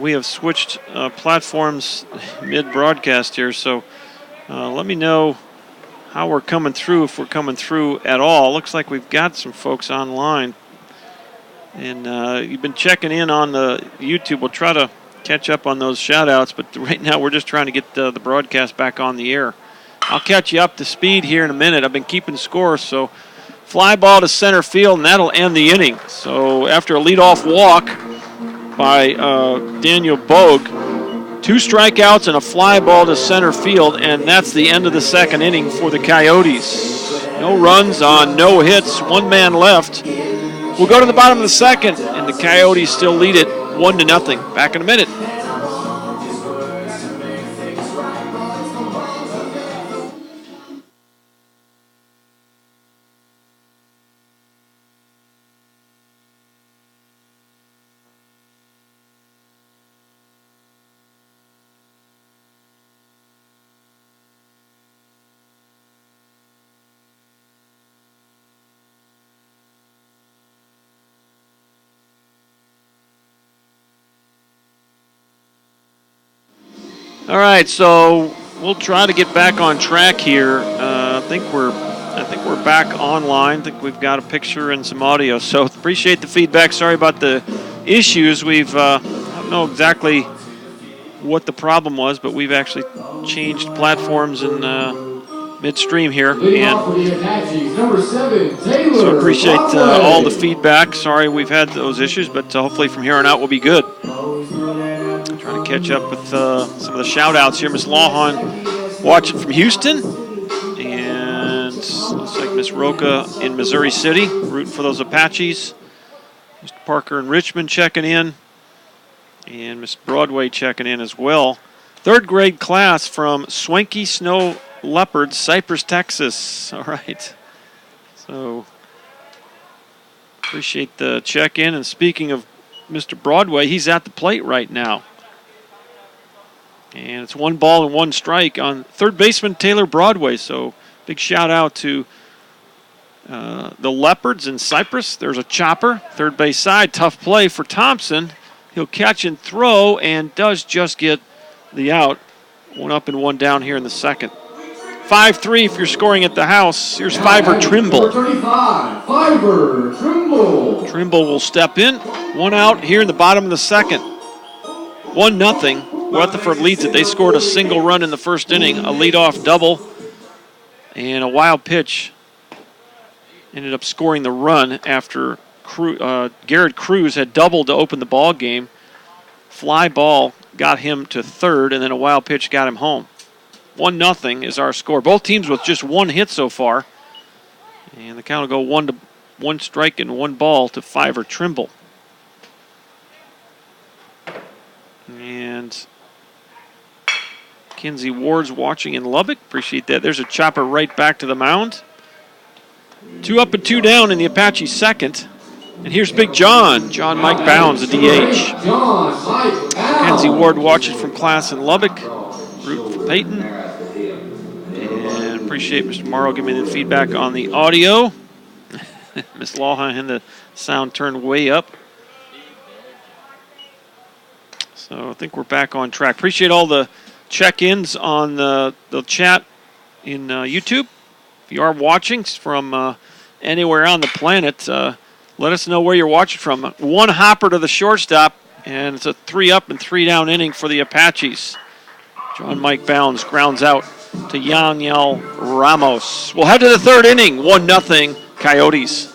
we have switched platforms mid-broadcast here, so let me know how we're coming through, if we're coming through at all. Looks like we've got some folks online, and you've been checking in on the YouTube. We'll try to catch up on those shout-outs, but right now we're just trying to get the broadcast back on the air. I'll catch you up to speed here in a minute. I've been keeping score, so fly ball to center field, and that'll end the inning. So after a leadoff walk by Daniel Bogue, 2 strikeouts and a fly ball to center field, and that's the end of the second inning for the Coyotes. No runs on no hits, 1 man left. We'll go to the bottom of the second, and the Coyotes still lead it 1-0. Back in a minute. All right, so we'll try to get back on track here. I think we're back online. I think we've got a picture and some audio. So appreciate the feedback. Sorry about the issues. I don't know exactly what the problem was, but we've actually changed platforms in midstream here, and so appreciate all the feedback. Sorry we've had those issues, but hopefully from here on out we'll be good. Trying to catch up with some of the shout-outs here. Miss Lawhon watching from Houston. And looks like Miss Roca in Missouri City, rooting for those Apaches. Mr. Parker in Richmond checking in. And Miss Broadway checking in as well. 3rd grade class from Swanky Snow Leopards, Cypress, Texas. All right. So appreciate the check-in. And speaking of Mr. Broadway, he's at the plate right now. And it's 1 ball and 1 strike on third baseman Taylor Broadway. So big shout out to the Leopards in Cypress. There's a chopper, third base side. Tough play for Thompson. He'll catch and throw and does just get the out. 1 up and 1 down here in the second. 5-3 if you're scoring at the house. Here's Fiver Trimble. 35, Fiver Trimble. Trimble will step in. 1 out here in the bottom of the second. 1-0. Weatherford leads it. They scored a single run in the first inning, a leadoff double, and a wild pitch ended up scoring the run after Garrett Cruz had doubled to open the ball game. Fly ball got him to third, and then a wild pitch got him home. 1-0 is our score. Both teams with just 1 hit so far, and the count will go 1 strike and 1 ball to Fiver Trimble. And Kinsey Ward's watching in Lubbock. Appreciate that. There's a chopper right back to the mound. 2 up and 2 down in the Apache second. And here's Big John. John Mike Bounds, a DH. Kinsey Ward watching from class in Lubbock. Root for Peyton. And appreciate Mr. Morrow giving me the feedback on the audio. Miss Lawhon in the Sound turned way up. So I think we're back on track. Appreciate all the check-ins on the chat in YouTube. If you are watching from anywhere on the planet, let us know where you're watching from. One hopper to the shortstop, and it's a 3-up and 3-down inning for the Apaches. John Mike Bounds grounds out to Yaniel Ramos. We'll head to the third inning, 1-0 Coyotes.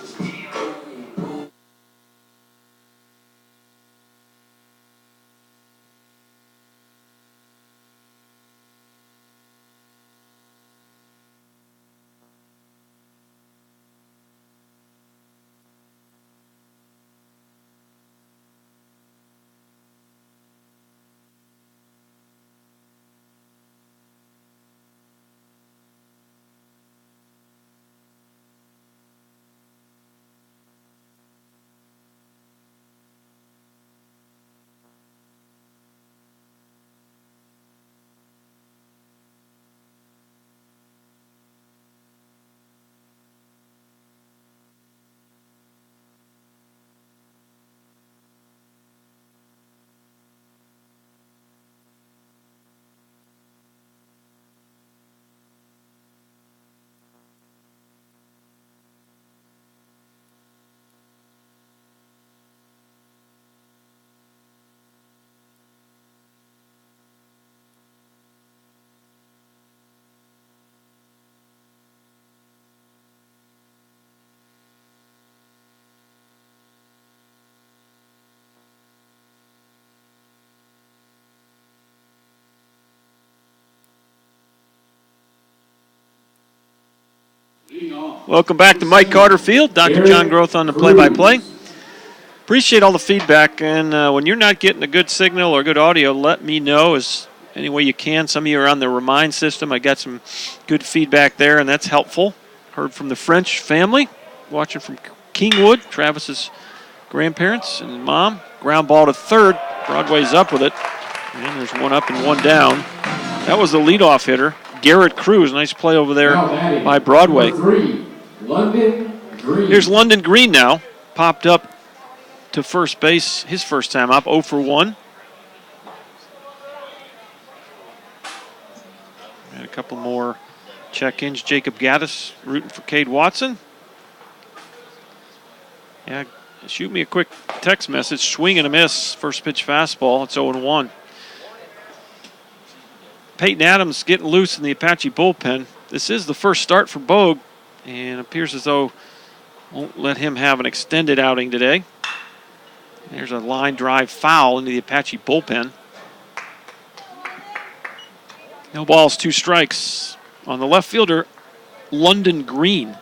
Welcome back to Mike Carter Field. Dr. John Groth on the play-by-play. Appreciate all the feedback, and when you're not getting a good signal or good audio, let me know as any way you can. Some of you are on the Remind system. I got some good feedback there, and that's helpful. Heard from the French family, watching from Kingwood, Travis's grandparents and mom. Ground ball to third. Broadway's up with it, and there's one up and one down. That was the leadoff hitter, Garrett Cruz. Nice play over there by Broadway. London Green. Here's London Green now. Popped up to first base his first time up, 0 for 1. And a couple more check-ins. Jacob Gaddis rooting for Cade Watson. Yeah, shoot me a quick text message. Swing and a miss. First pitch fastball. It's 0-1. Peyton Adams getting loose in the Apache bullpen. This is the first start for Bogue, and appears as though won't let him have an extended outing today. There's a line drive foul into the Apache bullpen. No balls, 2 strikes. On the left fielder, London Green.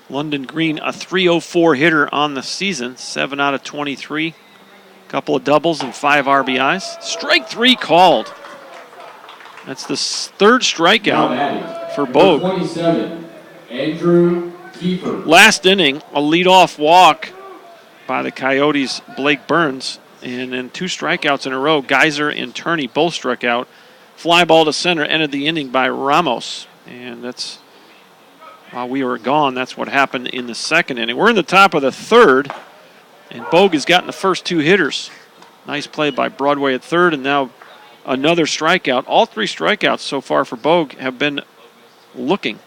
London Green, a .304 hitter on the season, 7 out of 23. Couple of doubles and 5 RBIs. Strike 3 called. That's the third strikeout for Bogue. 27, Andrew Kiefer. Last inning, a leadoff walk by the Coyotes' Blake Burns. And then 2 strikeouts in a row. Geyser and Turney both struck out. Fly ball to center, ended the inning by Ramos. And that's, while we were gone, that's what happened in the second inning. We're in the top of the third, and Bogue has gotten the first 2 hitters. Nice play by Broadway at third, and now another strikeout. All 3 strikeouts so far for Bogue have been looking.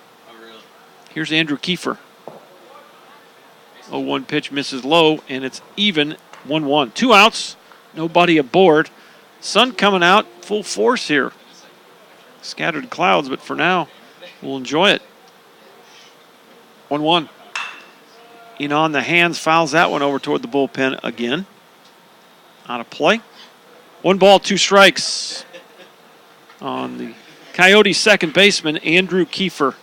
Here's Andrew Kiefer. 0-1 pitch misses low, and it's even 1-1. 2 outs, nobody aboard. Sun coming out full force here. Scattered clouds, but for now, we'll enjoy it. 1-1. In on the hands, fouls that one over toward the bullpen again. Out of play. 1 ball, 2 strikes on the Coyotes second baseman, Andrew Kiefer.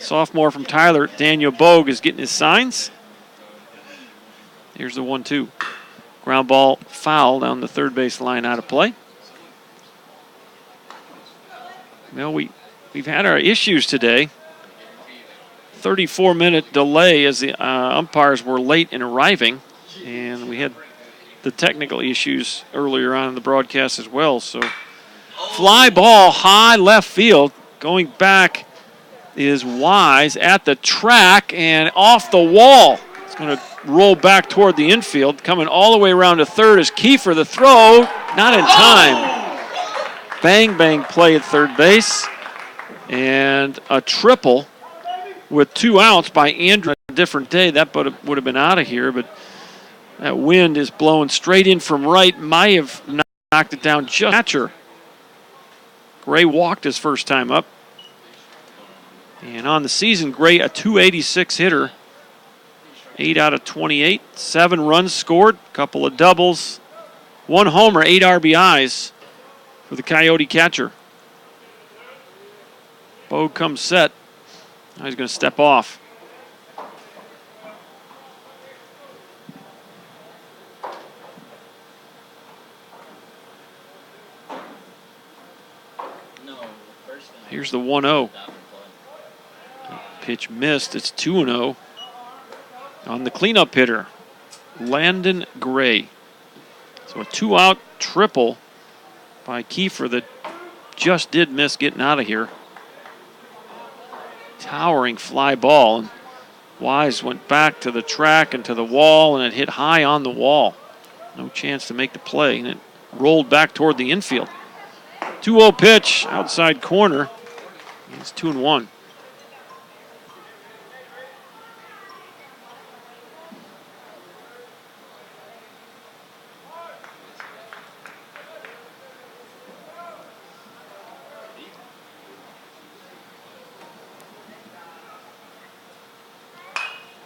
Sophomore from Tyler, Daniel Bogue, is getting his signs. Here's the 1-2. Ground ball foul down the third base line, out of play. Well, we've had our issues today. 34-minute delay as the umpires were late in arriving, and we had the technical issues earlier on in the broadcast as well. So fly ball high left field. Going back is Wise at the track and off the wall. It's going to roll back toward the infield. Coming all the way around to third is Kiefer. The throw, not in time. Bang, bang play at third base. And a triple with 2 outs by Andrew. A different day, that would have been out of here, but that wind is blowing straight in from right. Might have knocked it down just catcher. Gray walked his first time up. And on the season, Gray, a .286 hitter. 8 out of 28. 7 runs scored, couple of doubles. 1 homer, 8 RBIs for the Coyote catcher. Bogue comes set. Now he's going to step off. Here's the 1-0. Pitch missed. It's 2-0 on the cleanup hitter, Landon Gray. So a 2-out triple by Kiefer that just did miss getting out of here. Towering fly ball. And Wise went back to the track and to the wall, and it hit high on the wall. No chance to make the play, and it rolled back toward the infield. 2-0 pitch, outside corner. It's 2-1.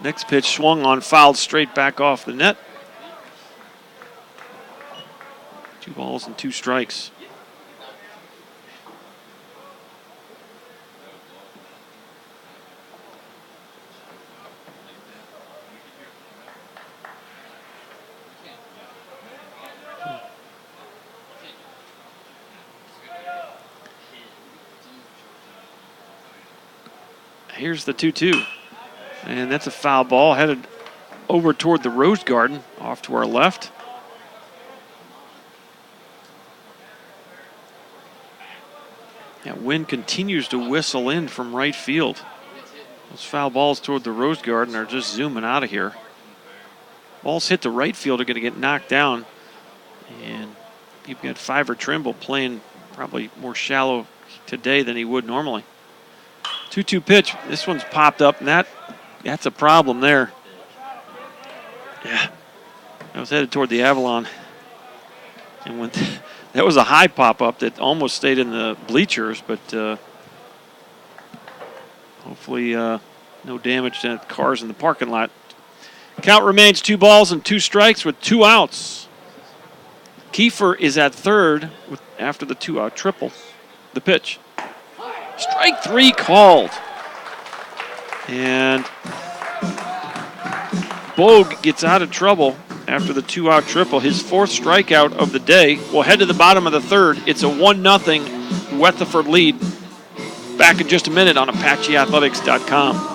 Next pitch swung on, fouled straight back off the net. 2 balls and 2 strikes. Here's the 2-2. And that's a foul ball headed over toward the Rose Garden, off to our left. That wind continues to whistle in from right field. Those foul balls toward the Rose Garden are just zooming out of here. Balls hit the right field are going to get knocked down. And you've got Fiver Trimble playing probably more shallow today than he would normally. 2-2 pitch. This one's popped up, and that's a problem there. Yeah, I was headed toward the Avalon. And when that was a high pop-up that almost stayed in the bleachers, but hopefully no damage to cars in the parking lot. Count remains 2 balls and 2 strikes with 2 outs. Kiefer is at third after the 2-out triple. The pitch. Strike 3 called. And Bogue gets out of trouble after the 2-out triple. His 4th strikeout of the day. We'll head to the bottom of the 3rd. It's a 1-0 Weatherford lead. Back in just a minute on ApacheAthletics.com.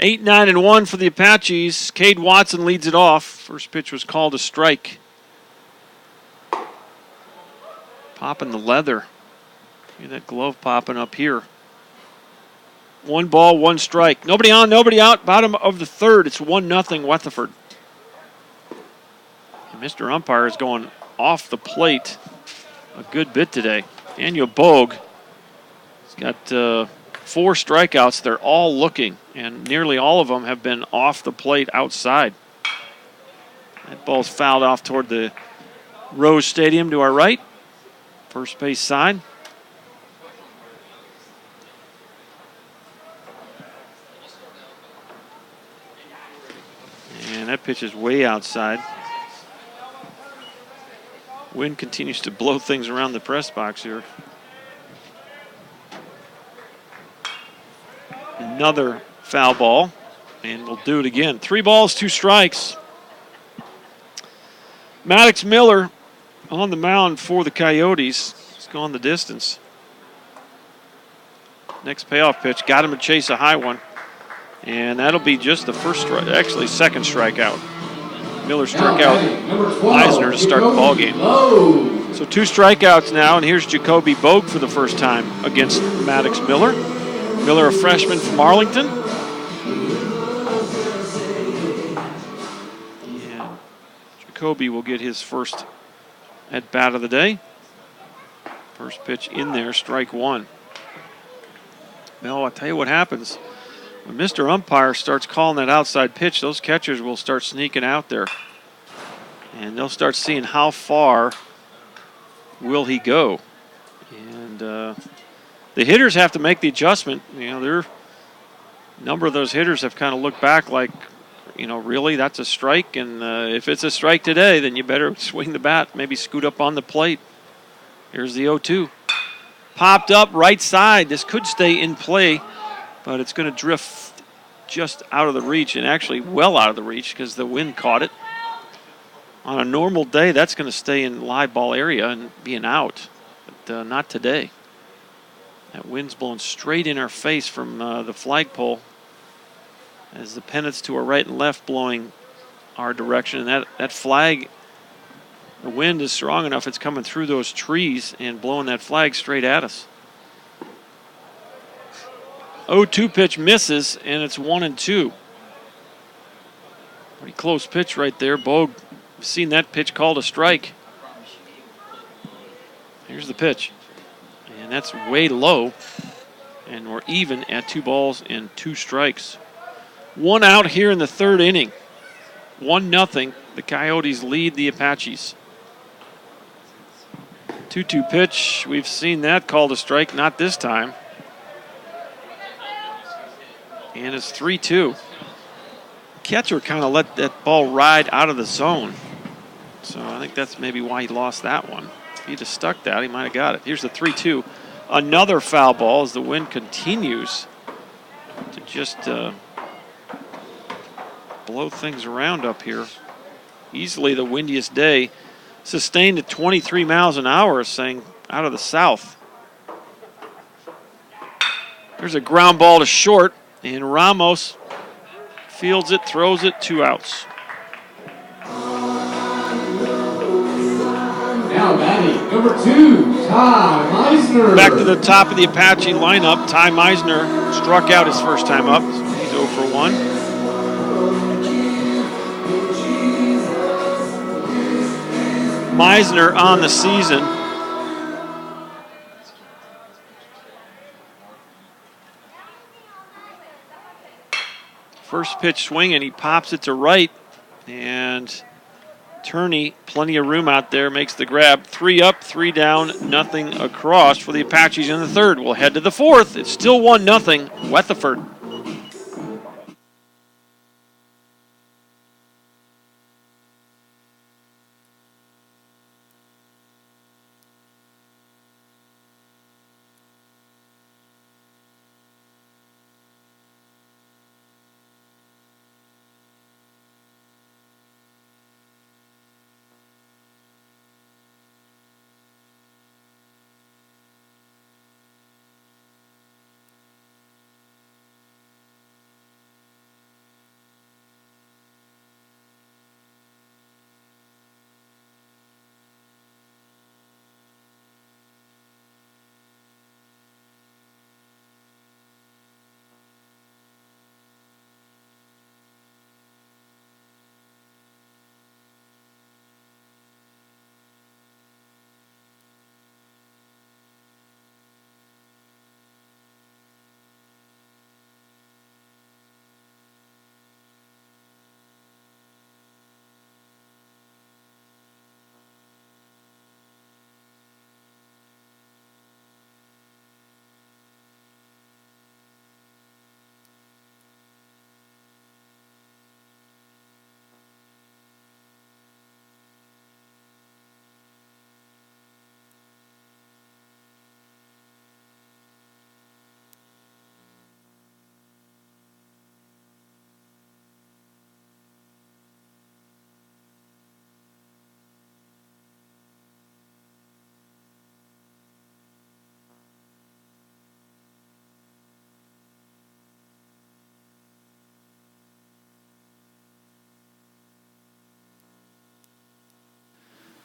8, 9, and 1 for the Apaches. Cade Watson leads it off. First pitch was called a strike. Popping the leather. See that glove popping up here. 1 ball, 1 strike. Nobody on, nobody out. Bottom of the third. It's 1-0 Weatherford. And Mr. Umpire is going off the plate a good bit today. Daniel Bogue has got 4 strikeouts. They're all looking, and nearly all of them have been off the plate outside. That ball's fouled off toward the Rose Stadium to our right. First base side. And that pitch is way outside. Wind continues to blow things around the press box here. Another foul ball, and we'll do it again. 3 balls, 2 strikes. Maddox Miller on the mound for the Coyotes. He's gone the distance. Next payoff pitch, got him to chase a high one. And that'll be just the first strike, actually second strikeout. Miller struck out Eisner to start the ball game. So 2 strikeouts now, and here's Jacoby Bogue for the first time against Maddox Miller. Miller, a freshman from Arlington. Yeah, Jacoby will get his first at bat of the day. First pitch in there, strike 1. Well, I'll tell you what happens. When Mr. Umpire starts calling that outside pitch, those catchers will start sneaking out there. And they'll start seeing how far will he go. And the hitters have to make the adjustment. You know, a number of those hitters have kind of looked back like, you know, really, that's a strike? And if it's a strike today, then you better swing the bat, maybe scoot up on the plate. Here's the 0-2. Popped up right side. This could stay in play, but it's going to drift just out of the reach, and actually well out of the reach because the wind caught it. On a normal day, that's going to stay in live ball area and be an out, but not today. That wind's blowing straight in our face from the flagpole as the pennants to our right and left blowing our direction. And that flag, the wind is strong enough, it's coming through those trees and blowing that flag straight at us. 0-2 pitch misses, and it's 1-2. Pretty close pitch right there. Bogue, seen that pitch called a strike. Here's the pitch. And that's way low. And we're even at 2 balls and 2 strikes. 1 out here in the 3rd inning. 1-0. The Coyotes lead the Apaches. 2-2 pitch. We've seen that called a strike. Not this time. And it's 3-2. Catcher kind of let that ball ride out of the zone. So I think that's maybe why he lost that one. If he'd have stuck that, he might have got it. Here's the 3-2. Another foul ball as the wind continues to just blow things around up here. Easily the windiest day. Sustained at 23 miles an hour, saying out of the south. There's a ground ball to short. And Ramos fields it, throws it, 2 outs. Now batting, number 2, Ty Meisner. Back to the top of the Apache lineup. Ty Meisner struck out his first time up. So he's 0 for 1. Meisner on the season. First pitch swing, and he pops it to right. And Turney, plenty of room out there, makes the grab. 3 up, 3 down, nothing across for the Apaches in the 3rd. We'll head to the 4th. It's still 1-0, Weatherford.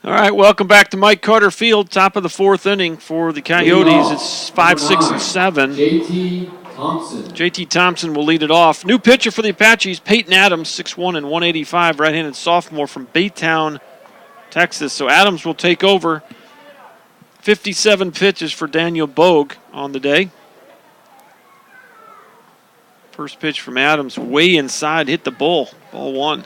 All right, welcome back to Mike Carter Field, top of the 4th inning for the Coyotes. It's 5, 6, and 7. JT Thompson will lead it off. New pitcher for the Apaches, Peyton Adams, 6'1" and 185, right-handed sophomore from Baytown, Texas. So Adams will take over. 57 pitches for Daniel Bogue on the day. First pitch from Adams, way inside, hit the bull. Ball 1.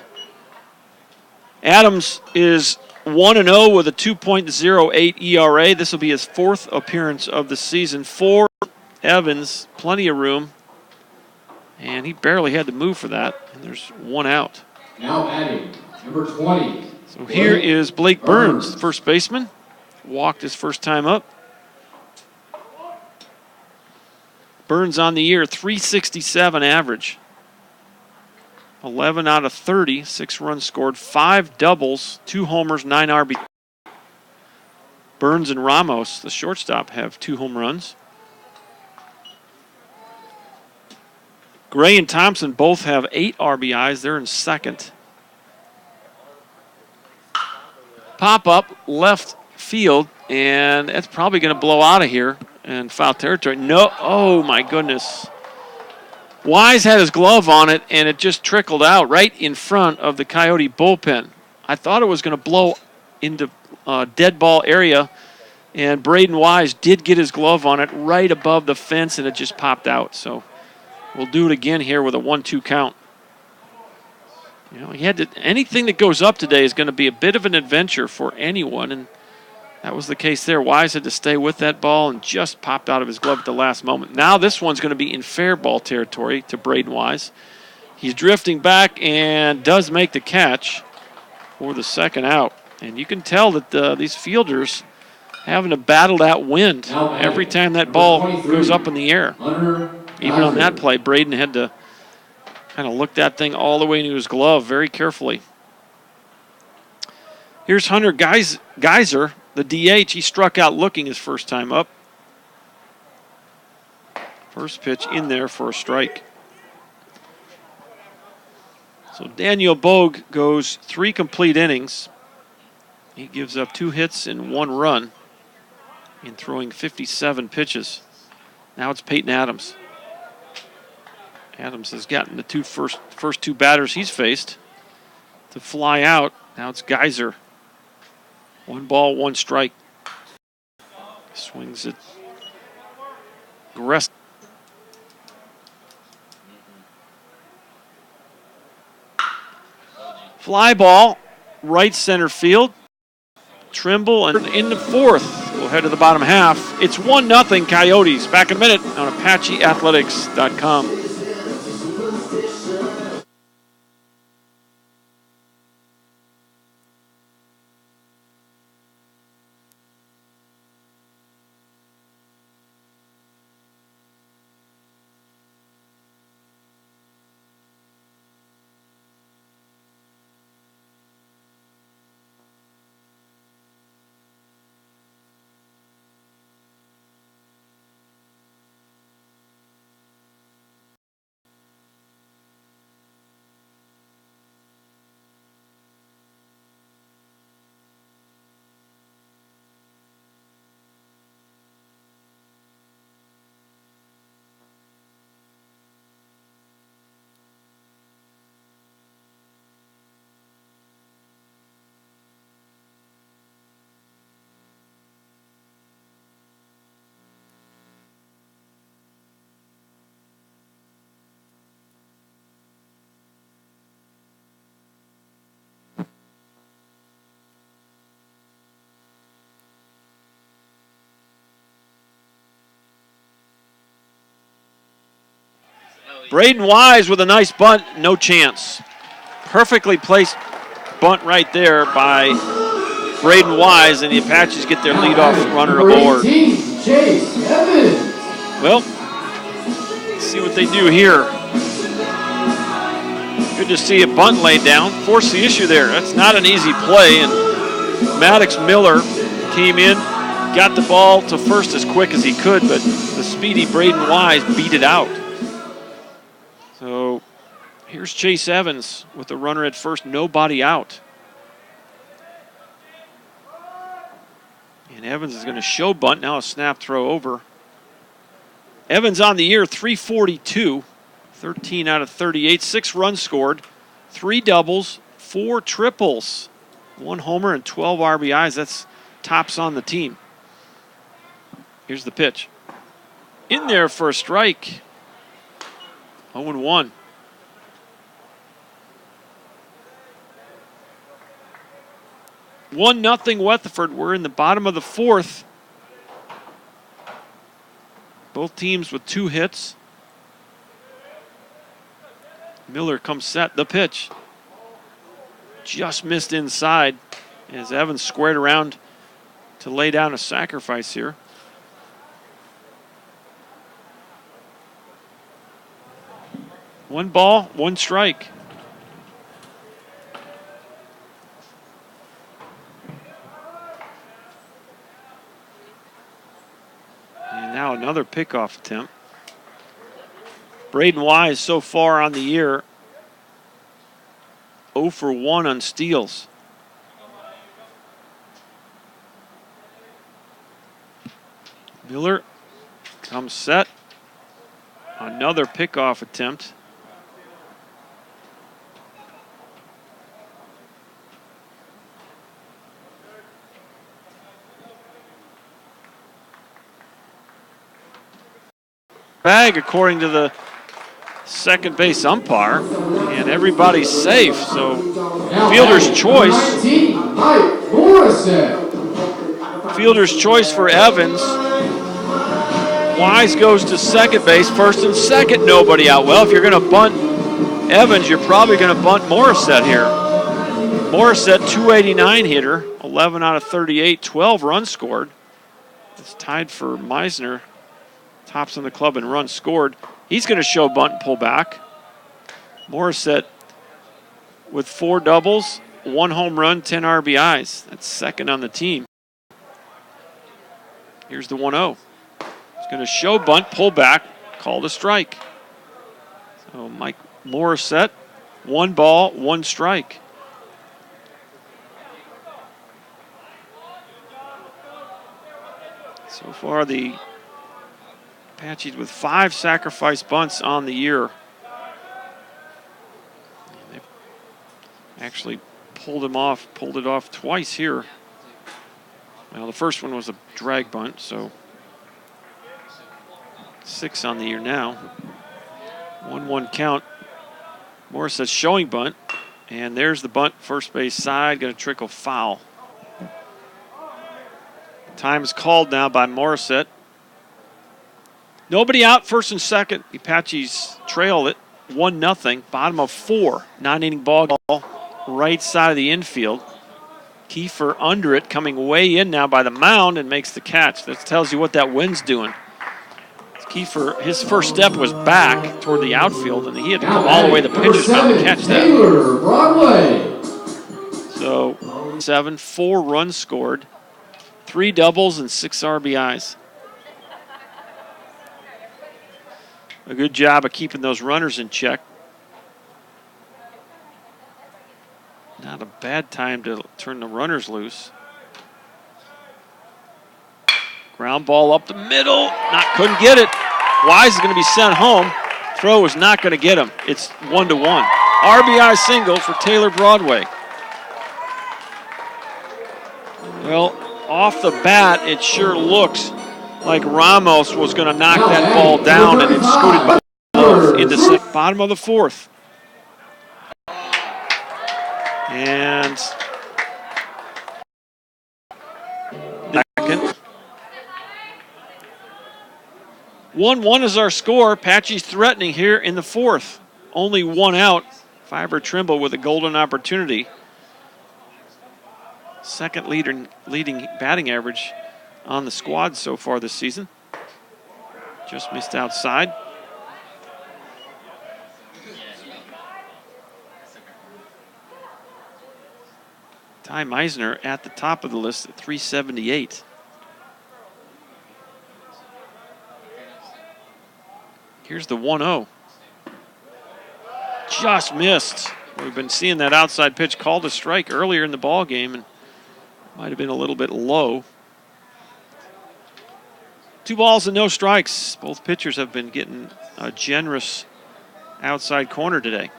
Adams is 1-0 with a 2.08 ERA. This will be his 4th appearance of the season. 4 Evans, plenty of room. And he barely had to move for that. And there's 1 out. Now batting, number 20. So here is Blake Burns, first baseman. Walked his first time up. Burns on the year, 367 average. 11 out of 30, 6 runs scored, 5 doubles, 2 homers, 9 RBI. Burns and Ramos, the shortstop, have 2 home runs. Gray and Thompson both have 8 RBIs. They're in second. Pop up, left field, and that's probably going to blow out of here and foul territory. No, oh my goodness. Wise had his glove on it, and it just trickled out right in front of the Coyote bullpen. I thought it was going to blow into dead ball area, and Braden Wise did get his glove on it right above the fence, and it just popped out. So we'll do it again here with a 1-2 count. You know, anything that goes up today is going to be a bit of an adventure for anyone, and that was the case there. Wise had to stay with that ball and just popped out of his glove at the last moment. Now this one's going to be in fair ball territory to Braden Wise. He's drifting back and does make the catch for the second out. And you can tell that these fielders having to battle that wind every time that ball goes up in the air. Even on that play, Braden had to kind of look that thing all the way into his glove very carefully. Here's Hunter Geyser, the DH. He struck out looking his first time up. First pitch in there for a strike. So Daniel Bogue goes 3 complete innings. He gives up 2 hits and 1 run in throwing 57 pitches. Now it's Peyton Adams. Adams has gotten the first 2 batters he's faced to fly out. Now it's Geyser. 1 ball, 1 strike. Swings it. Aggressive. Fly ball, right center field. Trimble, and in the 4th, we'll head to the bottom half. It's 1-0 Coyotes. Back in a minute on ApacheAthletics.com. Braden Wise with a nice bunt, no chance. Perfectly placed bunt right there by Braden Wise, and the Apaches get their leadoff runner aboard. Well, let's see what they do here. Good to see a bunt laid down. Force the issue there. That's not an easy play, and Maddox Miller came in, got the ball to first as quick as he could, but the speedy Braden Wise beat it out. So here's Chase Evans with the runner at first, nobody out. And Evans is going to show bunt. Now a snap throw over. Evans on the year, 342. 13 out of 38. 6 runs scored. 3 doubles. 4 triples. 1 homer and 12 RBIs. That's tops on the team. Here's the pitch. In there for a strike. 0-1. One nothing Weatherford. We're in the bottom of the 4th. Both teams with 2 hits. Miller comes set. The pitch. Just missed inside as Evans squared around to lay down a sacrifice here. One ball, 1 strike. And now another pickoff attempt. Braden Wise so far on the year 0 for 1 on steals. Miller comes set. Another pickoff attempt. Bag according to the second base umpire, and everybody's safe. So fielder's choice. Fielder's choice for Evans. Wise goes to second base. First and second, nobody out. Well, if you're going to bunt Evans, you're probably going to bunt Morissette here. Morissette, 289 hitter, 11 out of 38, 12 runs scored. It's tied for Meisner. Tops in the club in runs scored. He's going to show bunt and pull back. Morissette with 4 doubles, 1 home run, 10 RBIs. That's second on the team. Here's the 1-0. He's going to show bunt, pull back, called a strike. So Mike Morissette, 1 ball, 1 strike. So far the Apaches with 5 sacrifice bunts on the year. They've actually pulled it off twice here. Well, the first one was a drag bunt, so 6 on the year now. 1-1 count. Morissette's showing bunt, and there's the bunt, first base side, going to trickle foul. Time is called now by Morissette. Nobody out, first and second. The Apaches trail it 1-0. Bottom of 4. 9-inning ball, right side of the infield. Kiefer under it, coming way in now by the mound and makes the catch. That tells you what that wind's doing. Kiefer, his first step was back toward the outfield, and he had to come all the way to the pitcher's mound to catch that. So 7, 4 runs scored, 3 doubles and 6 RBIs. A good job of keeping those runners in check. Not a bad time to turn the runners loose. Ground ball up the middle. Couldn't get it. Wise is going to be sent home. Throw is not going to get him. It's 1-1. RBI single for Taylor Broadway. Well, off the bat, it sure looks like Ramos was going to knock that ball down, and it scooted below into the bottom of the 4th. And second. 1-1 is our score. Apaches threatening here in the 4th. Only 1 out. Fiver Trimble with a golden opportunity. Second leading batting average on the squad so far this season. Just missed outside. Ty Meisner at the top of the list at 378. Here's the 1-0. Just missed. We've been seeing that outside pitch called a strike earlier in the ball game, and might have been a little bit low. 2 balls and no strikes. Both pitchers have been getting a generous outside corner today.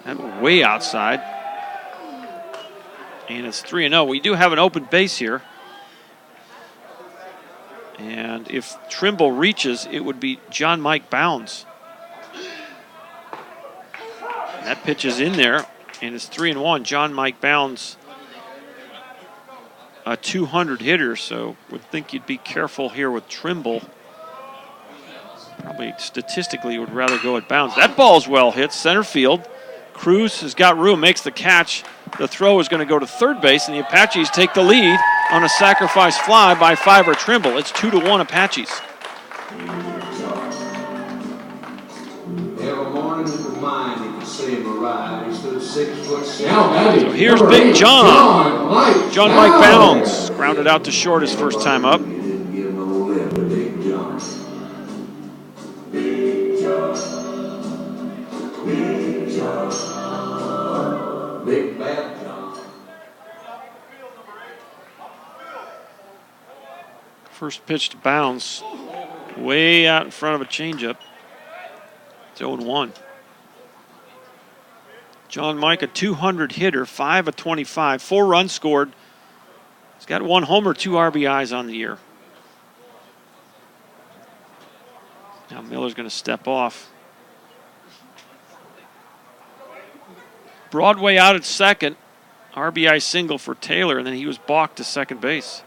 And way outside. And it's 3-0. We do have an open base here. And if Trimble reaches, it would be John Mike Bounds. That pitch is in there, and it's 3-1. John Mike Bounds, a 200 hitter, so would think you'd be careful here with Trimble. Probably statistically would rather go at Bounds. That ball's well hit, center field. Cruz has got room, makes the catch. The throw is going to go to third base, and the Apaches take the lead on a sacrifice fly by Fiver Trimble. It's 2-1 Apaches. Every morning in the mind, you can see him arrive. He stood 6 foot 6. So here's Big John. John Mike Bounds grounded out to short his first time up. He didn't give him a lip to Big John. Big John. Big John. Big Bad John. First pitch to Bounds, way out in front of a changeup. It's 0-1. John Mike, a 200 hitter, 5 of 25, 4 runs scored. He's got 1 homer, 2 RBIs on the year. Now Miller's going to step off. Broadway out at second. RBI single for Taylor, and then he was balked to second base.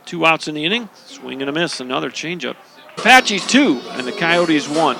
2 outs in the inning. Swing and a miss. Another changeup. Apaches 2, and the Coyotes 1.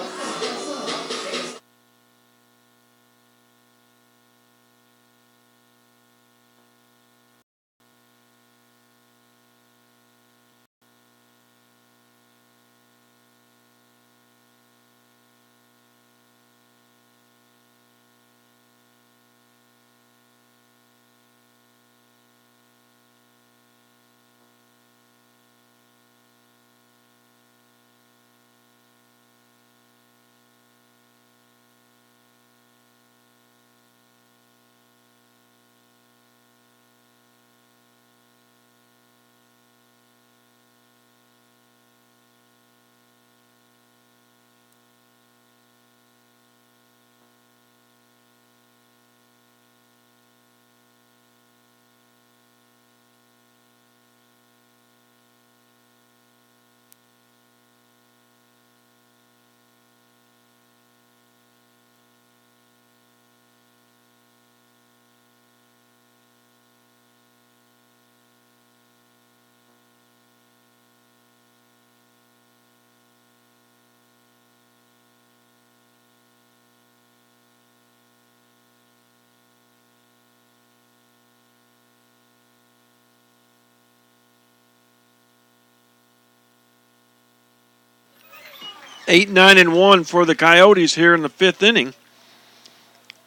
Eight, 9, and 1 for the Coyotes here in the 5th inning.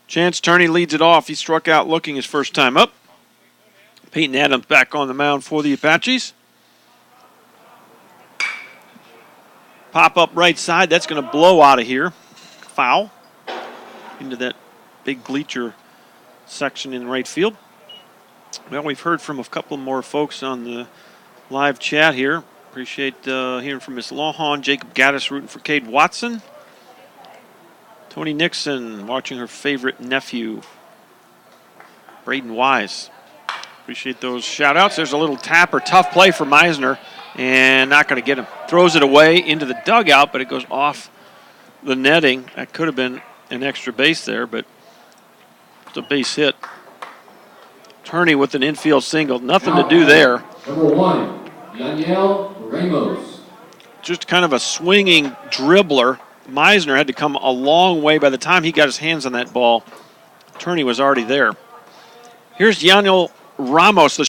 Chance Turney leads it off. He struck out looking his first time up. Peyton Adams back on the mound for the Apaches. Pop up right side. That's going to blow out of here. Foul into that big bleacher section in right field. Well, we've heard from a couple more folks on the live chat here. Appreciate hearing from Miss Lawhon. Jacob Gaddis rooting for Cade Watson. Tony Nixon watching her favorite nephew, Braden Wise. Appreciate those shout-outs. There's a little tap or tough play for Meisner, and not going to get him. Throws it away into the dugout, but it goes off the netting. That could have been an extra base there, but it's a base hit. Turney with an infield single. Nothing to do there. Number 1, Danielle Ramos. Just kind of a swinging dribbler. Meisner had to come a long way. By the time he got his hands on that ball, Turney was already there. Here's Daniel Ramos, the